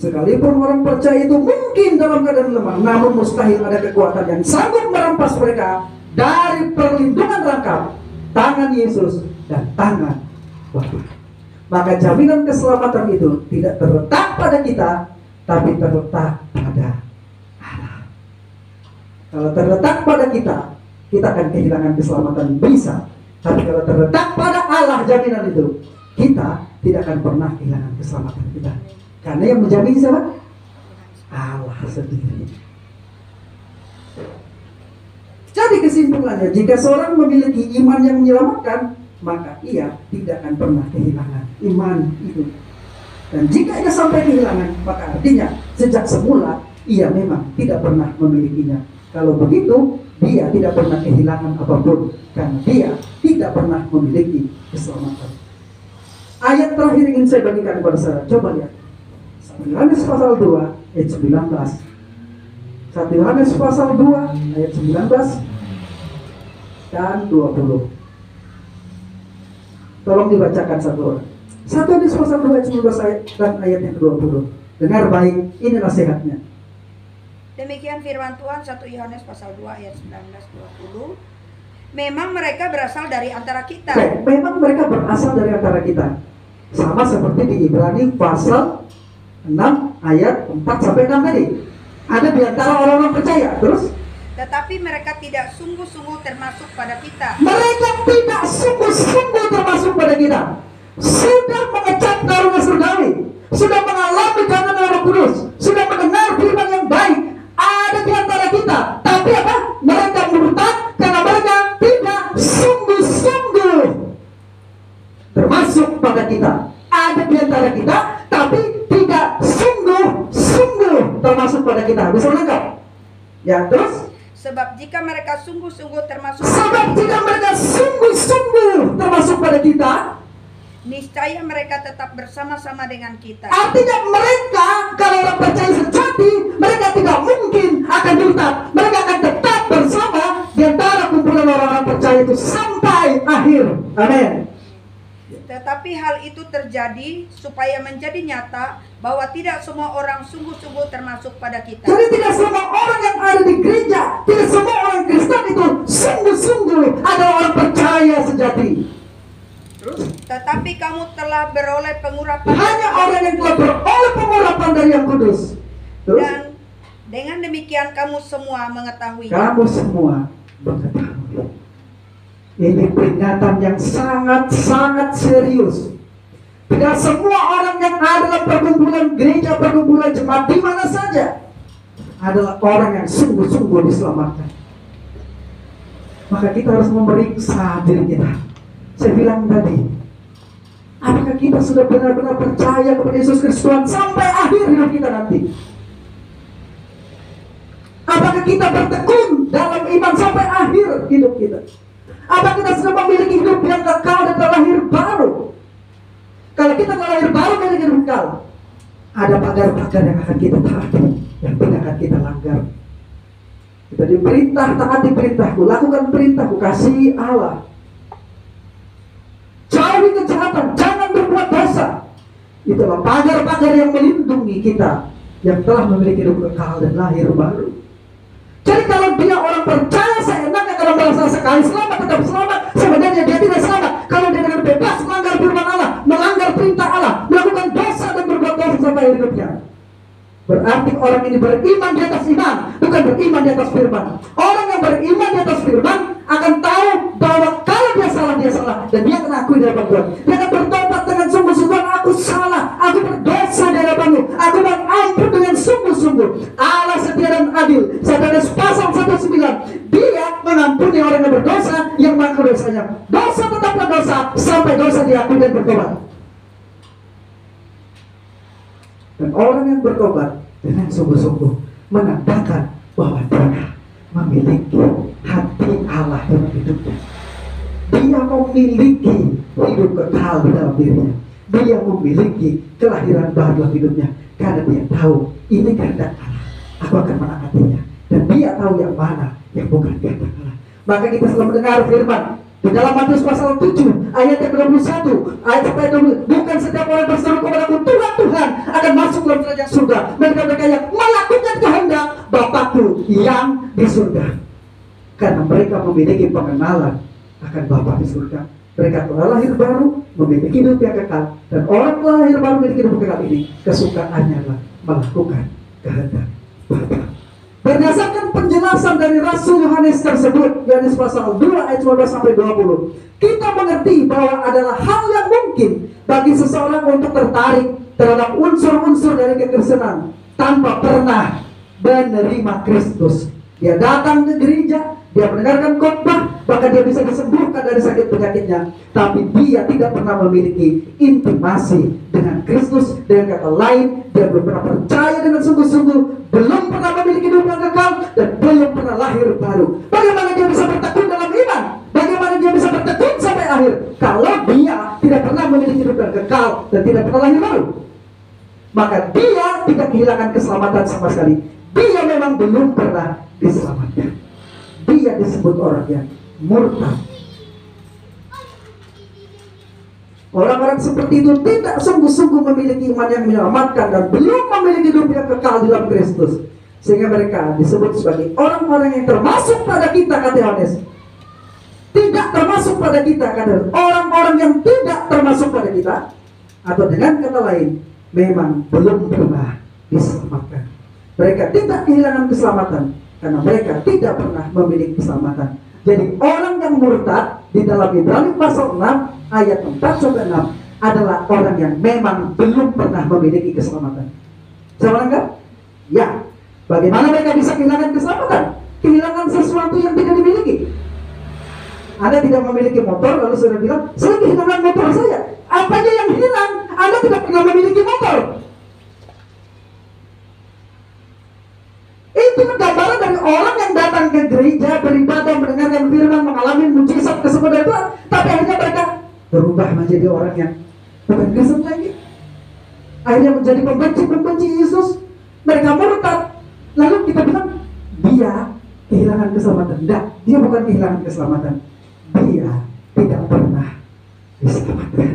Sekalipun orang percaya itu mungkin dalam keadaan lemah, namun mustahil ada kekuatan yang sanggup merampas mereka dari perlindungan rangkap tangan Yesus dan tangan Bapa. Maka jaminan keselamatan itu tidak terletak pada kita, tapi terletak pada Allah. Kalau terletak pada kita, kita akan kehilangan keselamatan, bisa. Tapi kalau terletak pada Allah jaminan itu, kita tidak akan pernah kehilangan keselamatan kita. Karena yang menjamin siapa? Allah sendiri. Jadi kesimpulannya, jika seorang memiliki iman yang menyelamatkan, maka ia tidak akan pernah kehilangan iman itu. Dan jika ia sampai kehilangan, maka artinya sejak semula ia memang tidak pernah memilikinya. Kalau begitu, dia tidak pernah kehilangan apapun, karena dia tidak pernah memiliki keselamatan. Ayat terakhir ingin saya bagikan kepada saudara. Coba lihat 1 Yohanes pasal 2 ayat 19. 1 Yohanes pasal 2 ayat 19 dan 20. Tolong dibacakan satu orang. 1 Yohanes pasal 2 ayat 19 dan ayat yang ke-20. Dengar baik, ini nasihatnya. Demikian firman Tuhan 1 Yohanes pasal 2 ayat 19-20. Memang mereka berasal dari antara kita. Memang mereka berasal dari antara kita. Sama seperti di Ibrani pasal 6 ayat 4-6 tadi. Ada di antara orang-orang percaya. Terus? Tetapi mereka tidak sungguh-sungguh termasuk pada kita. Mereka tidak sungguh-sungguh termasuk pada kita. Sudah mengecap karunia surgawi, sudah mengalami karunia Roh Kudus, sudah mendengar firman yang baik, ada di antara kita. Tapi apa? Mereka murtad karena mereka tidak sungguh-sungguh termasuk pada kita. Ada di antara kita, tapi tidak sungguh-sungguh termasuk pada kita. Bisa lengkap? Ya, terus? Sebab jika mereka sungguh-sungguh termasuk pada kita, niscaya mereka tetap bersama-sama dengan kita. Artinya mereka, kalau orang percaya sejati, mereka tidak mungkin akan murtad. Mereka akan tetap bersama di antara kumpulan orang-orang percaya itu sampai akhir. Amin. Tetapi hal itu terjadi supaya menjadi nyata bahwa tidak semua orang sungguh-sungguh termasuk pada kita. Jadi tidak semua orang yang ada di gereja, tidak semua orang Kristen itu sungguh-sungguh adalah orang percaya sejati. Terus? Tetapi kamu telah beroleh pengurapan. Hanya orang yang telah beroleh pengurapan dari Yang Kudus. Terus? Dan dengan demikian kamu semua mengetahui. Kamu semua mengetahui. Ini peringatan yang sangat-sangat serius. Tidak semua orang yang ada dalam perkumpulan gereja, perkumpulan jemaat di mana saja adalah orang yang sungguh-sungguh diselamatkan. Maka kita harus memeriksa diri kita. Saya bilang tadi, apakah kita sudah benar-benar percaya kepada Yesus Kristus Tuhan sampai akhir hidup kita nanti? Apakah kita bertekun dalam iman sampai akhir hidup kita? Apakah kita sudah memiliki hidup yang kekal dan terlahir baru? Kalau kita terlahir baru dari hidup kekal, ada pagar-pagar yang akan kita taati, yang tidak akan kita langgar. Kita diperintah taati perintahku, lakukan perintahku, kasihi Allah. Jauhi kejahatan, jangan berbuat dosa. Itulah pagar-pagar yang melindungi kita, yang telah memiliki hidup kekal dan lahir baru. Jadi kalau dia orang percaya seenaknya kalau merasa sekali selamat tetap selamat, sebenarnya dia tidak selamat. Kalau dia dengan bebas melanggar firman Allah, melanggar perintah Allah, melakukan dosa dan berbuat dosa sampai hidupnya, berarti orang ini beriman di atas iman, bukan beriman di atas firman. Orang yang beriman di atas firman akan tahu bahwa kalau dia salah, dan dia akan akui di hadapan Tuhan. Dia akan bertobat dengan sungguh-sungguh, aku salah, aku berdosa di hadapan-Mu, aku mohon ampun dengan sungguh-sungguh. Allah setia dan adil. Saudara pasal 19, dia mengampuni orang yang berdosa, yang mengaku dosanya. Dosa tetaplah dosa sampai dosa diakui dan bertobat. Dan orang yang bertobat dengan sungguh-sungguh menandakan bahwa dia memiliki hati Allah dalam hidupnya. Dia memiliki hidup kekal di dalam dirinya. Dia memiliki kelahiran baru dalam hidupnya. Karena dia tahu ini kehendak Allah, aku akan menaatinya. Dan dia tahu yang mana yang bukan kehendak Allah. Maka kita selalu mendengar firman di dalam Matius pasal 7 ayat yang ke-21, ayat sampai 20, bukan setiap orang berseru kepadaku Tuhan, Tuhan akan masuk dalam kerajaan surga, mereka yang melakukan kehendak Bapakku yang di surga. Karena mereka memiliki pengenalan akan Bapa di surga. Mereka telah lahir baru, memiliki hidup yang kekal. Dan orang telah lahir baru memiliki hidup kekal ini, kesukaannya adalah melakukan kehendak Bapa. Berdasarkan penjelasan dari Rasul Yohanes tersebut, Yohanes pasal 2 ayat 19-20, kita mengerti bahwa adalah hal yang mungkin bagi seseorang untuk tertarik terhadap unsur-unsur dari kekristenan tanpa pernah menerima Kristus. Dia datang ke gereja, dia mendengarkan khotbah, bahkan dia bisa disembuhkan dari sakit penyakitnya, tapi dia tidak pernah memiliki intimasi dengan Kristus. Dengan kata lain, dia belum pernah percaya dengan sungguh-sungguh, belum pernah memiliki hidup yang kekal, dan belum pernah lahir baru. Bagaimana dia bisa bertekun dalam iman? Bagaimana dia bisa bertekun sampai akhir kalau dia tidak pernah memiliki hidup yang kekal dan tidak pernah lahir baru? Maka dia tidak kehilangan keselamatan sama sekali. Dia memang belum pernah diselamatkan. Dia disebut orang yang murtad. Orang-orang seperti itu tidak sungguh-sungguh memiliki iman yang menyelamatkan dan belum memiliki hidup yang kekal di dalam Kristus. Sehingga mereka disebut sebagai orang-orang yang termasuk pada kita, kata Yohanes. Tidak termasuk pada kita, kata orang-orang yang tidak termasuk pada kita. Atau dengan kata lain, memang belum pernah diselamatkan. Mereka tidak kehilangan keselamatan karena mereka tidak pernah memiliki keselamatan. Jadi orang yang murtad di dalam Ibrani pasal 6 ayat 4-6 adalah orang yang memang belum pernah memiliki keselamatan. Sama enggak? Ya. Bagaimana mereka bisa kehilangan keselamatan? Kehilangan sesuatu yang tidak dimiliki. Anda tidak memiliki motor, lalu saudara bilang, saya kehilangan motor saya. Apanya yang hilang? Anda tidak pernah memiliki motor. Itu gambaran dari orang yang datang ke gereja, beribadah, mendengarkan firman, mengalami mujizat kesempurnaan Tuhan, tapi akhirnya mereka berubah menjadi orang yang bukan Kristen lagi. Akhirnya menjadi pembenci Yesus. Mereka murtad. Lalu kita bilang, dia kehilangan keselamatan. Tidak, dia bukan kehilangan keselamatan. Dia tidak pernah diselamatkan.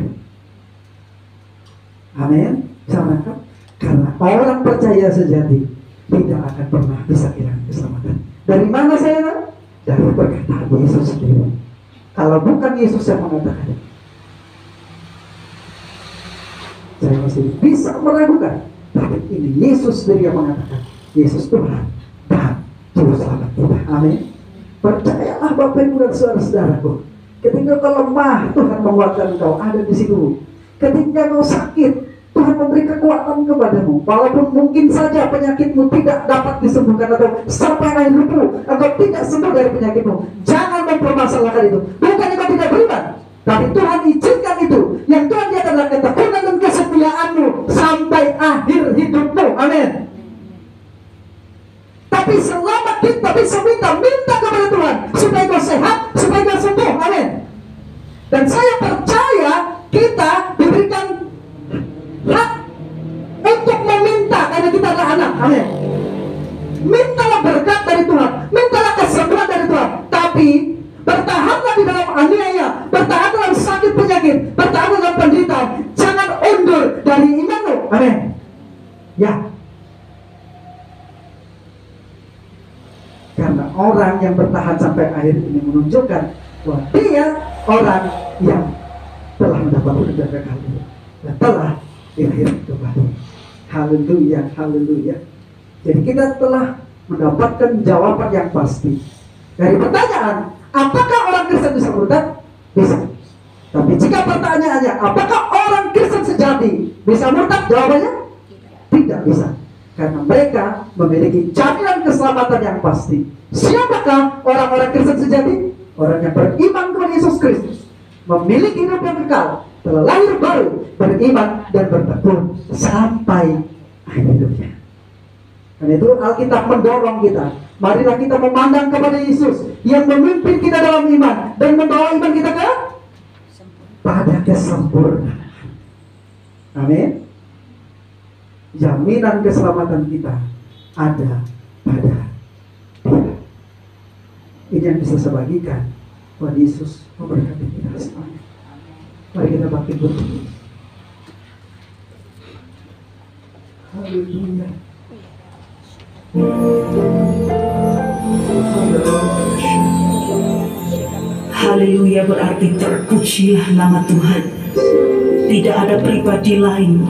Amin. Sama-sama. Karena orang percaya sejati tidak akan pernah bisa kehilangan keselamatan. Dari mana saya? Dari perkataan Yesus sendiri. Kalau bukan Yesus yang mengatakan, saya masih bisa meragukan. Tapi ini Yesus sendiri yang mengatakan, Yesus Tuhan dan Juru Selamat kita. Amin. Percayalah Bapak Ibu dan saudara-saudaraku, ketika kau lemah, Tuhan menguatkan kau, ada di situ. Ketika kau sakit, Tuhan memberi kekuatan kepadamu. Walaupun mungkin saja penyakitmu tidak dapat disembuhkan atau sampai akhir hidupmu engkau tidak sembuh dari penyakitmu, jangan mempermasalahkan itu. Bukan engkau tidak beriman, tapi Tuhan izinkan itu. Yang Tuhan dia adalah ketekunan dan kesetiaanmu sampai akhir hidupmu. Amin. Tapi selama kita bisa minta kepada Tuhan supaya kau sehat, supaya kau sembuh. Amin. Dan saya percaya kita diberikan hak untuk meminta karena kita adalah anak. Amin. Mintalah berkat dari Tuhan, mintalah kesembuhan dari Tuhan. Tapi bertahanlah di dalam aniaya, bertahan dalam sakit penyakit, bertahan dalam penderitaan. Jangan undur dari imanmu. Amin. Ya. Karena orang yang bertahan sampai akhir ini menunjukkan bahwa dia orang yang telah mendapat urban kekal dan telah dilahirkan kembali. Haleluya, haleluya. Jadi kita telah mendapatkan jawaban yang pasti dari pertanyaan, apakah orang Kristen bisa murtad? Bisa. Tapi jika pertanyaannya, apakah orang Kristen sejati bisa murtad? Jawabannya tidak bisa. Karena mereka memiliki jaminan keselamatan yang pasti. Siapakah orang-orang Kristen sejati? Orang yang beriman kepada Yesus Kristus, memiliki hidup yang kekal, telah lahir baru, beriman dan bertekun sampai akhir hidupnya. Dan itu Alkitab mendorong kita, marilah kita memandang kepada Yesus yang memimpin kita dalam iman dan membawa iman kita ke pada kesempurnaan. Amin. Jaminan keselamatan kita ada pada Dia. Ini yang bisa saya bagikan. Tuhan Yesus memberkati kita semuanya. Mari kita bangkit berdiri. Haleluya. Haleluya berarti terpujilah nama Tuhan. Tidak ada pribadi lain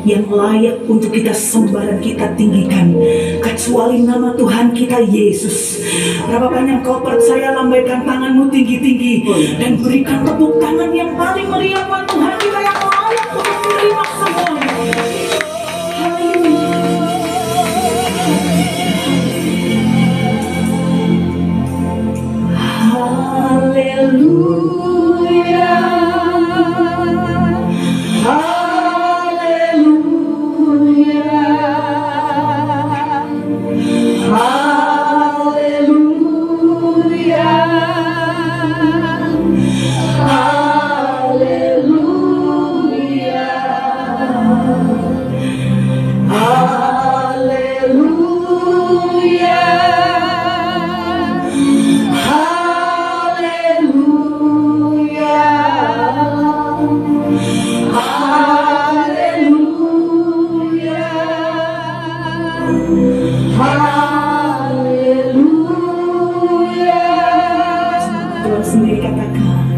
yang layak untuk kita sembah dan kita tinggikan kecuali nama Tuhan kita Yesus. Berapa banyak kau percaya, lambaikan tanganmu tinggi-tinggi dan berikan tepuk tangan yang paling meriah buat Tuhan kita yang layak untuk menerima semua. Haleluya. Haleluya. Haleluya. Tuhan sendiri katakan,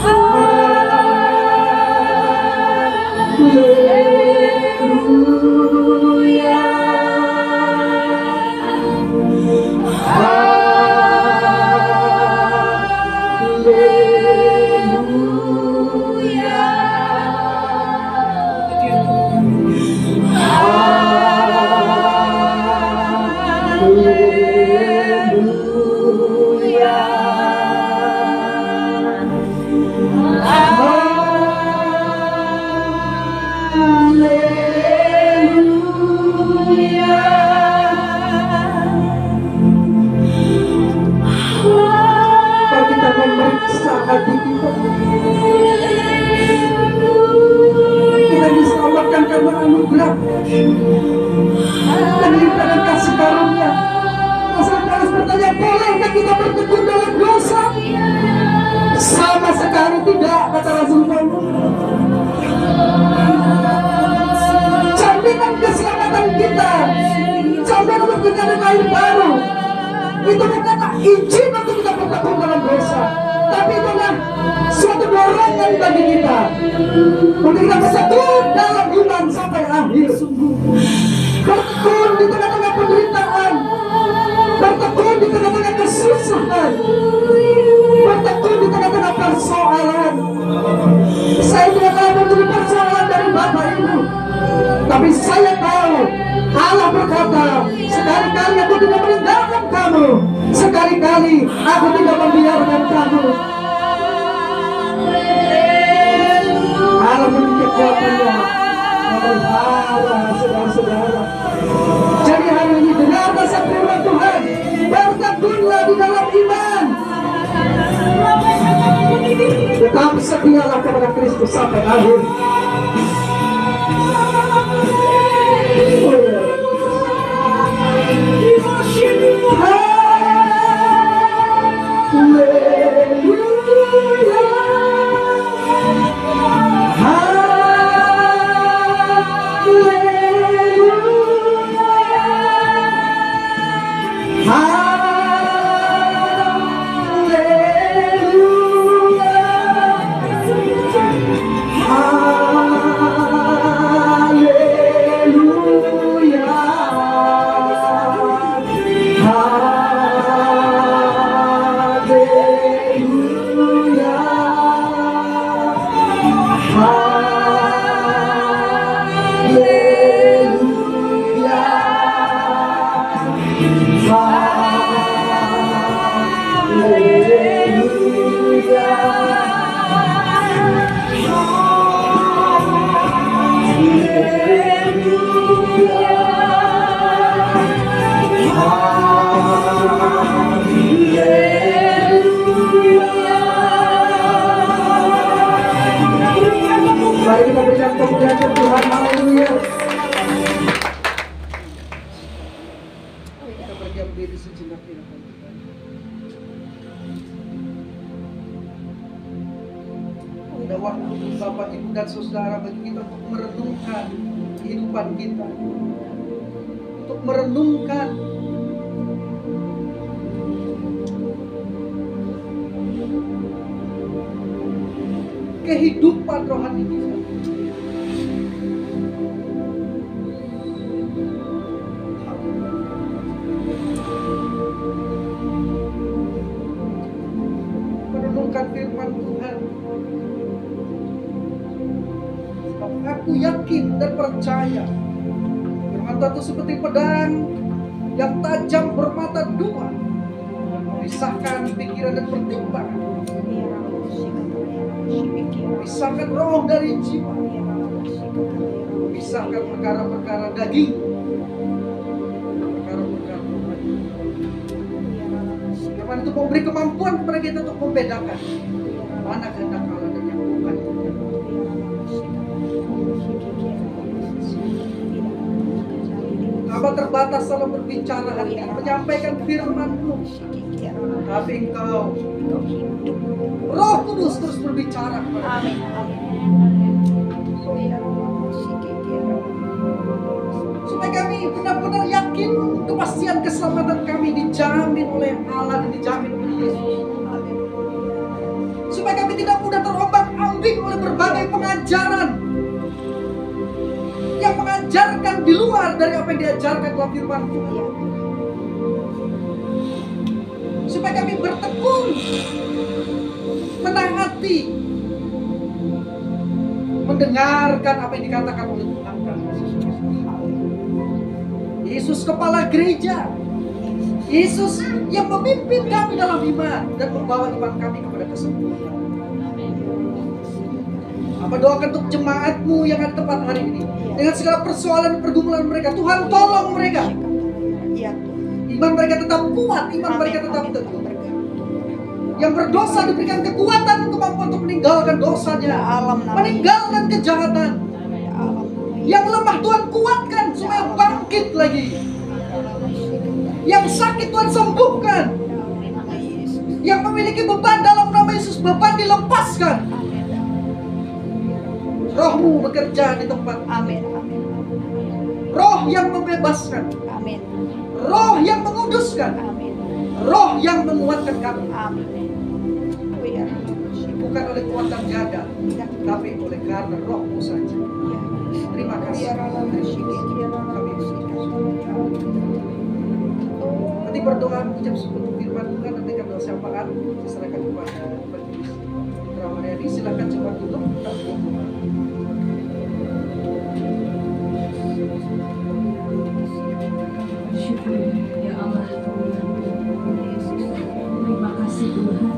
Haleluya. Mari kita memeriksa hati kita. Kita diselamatkan karena anugerah dan limpahan kasih karunia. Rasul Paulus bertanya, bolehkah kita bertekun dalam dosa? Sama sekali tidak, kata Rasul Paulus. Jaminan keselamatan kita, jaminan untuk kita ada lahir baru, itu bukanlah izin untuk kita bertekun dalam dosa, tapi itu adalah suatu dorongan bagi kita untuk kita bersatu dalam iman sampai akhir. Bertekun di tengah-tengah penderitaan, bertekun di tengah-tengah kesusahan, bertekun di tengah-tengah persoalan. Saya tidak tahu menjadi persoalan dari Bapak Ibu, tapi saya tahu Allah berkata, sekali-kali aku tidak meninggalkan kamu, sekali-kali aku tidak membiarkan kamu. Allah memiliki kekuatannya memelihara saudara-saudara. Jadi hari ini dengarlah sabda Tuhan, bertekunlah di dalam iman, tetapi setialah kepada Kristus sampai akhir. Mari kita berikan kemuliaan Tuhan. Haleluya. Kita berdiam diri sejenak di hadapan Tuhan. Ada waktu Bapak, Ibu dan Saudara bagi kita untuk merenungkan kehidupan kita, untuk merenungkan kehidupan rohani kita. Merenungkan firman Tuhan. Sebab aku yakin dan percaya firman Tuhan itu seperti pedang yang tajam bermata dua, memisahkan pikiran dan pertimbangan, memisahkan roh dari jiwa, memisahkan perkara-perkara daging, perkara-perkara rohani. Firman itu memberi kemampuan kepada kita untuk membedakan mana kehendak Allah dan yang bukan. Apa terbatas dalam berbicara hari ini, menyampaikan firman-Mu, tapi Engkau Roh Kudus terus berbicara kepada kami. Supaya kami benar-benar yakin kepastian keselamatan kami dijamin oleh Allah dan dijamin oleh Yesus. Supaya kami tidak mudah terombang-ambing oleh berbagai pengajaran yang mengajarkan di luar dari apa yang diajarkan dalam firman Tuhan. Supaya kami bertekun menaati, mendengarkan apa yang dikatakan oleh Tuhan kami Yesus Kristus. Yesus kepala gereja, Yesus yang memimpin kami dalam iman dan membawa iman kami kepada kesempurnaan. Apa doakan untuk jemaatmu yang ada tempat hari ini, dengan segala persoalan pergumulan mereka, Tuhan tolong mereka. Iman mereka tetap kuat, iman mereka tetap teguh. Yang berdosa diberikan kekuatan, kemampuan untuk meninggalkan dosanya, meninggalkan kejahatan. Yang lemah Tuhan kuatkan supaya bangkit lagi. Yang sakit Tuhan sembuhkan. Yang memiliki beban dalam nama Yesus, beban dilepaskan. Rohmu bekerja di tempat. Amin. Roh yang membebaskan. Amin. Roh yang menguduskan. Amin. Roh yang menguatkan kami. Amin. Bukan oleh kekuatan gada, tapi oleh karena Rohmu saja. Terima kasih. Nanti berdoa ucap syukur firman Tuhan, nanti kami syafaat diserahkan kepada Majelis Ramadhani. Silakan coba tutup. Syukur ya Allah Tuhan Yesus. Terima kasih Tuhan.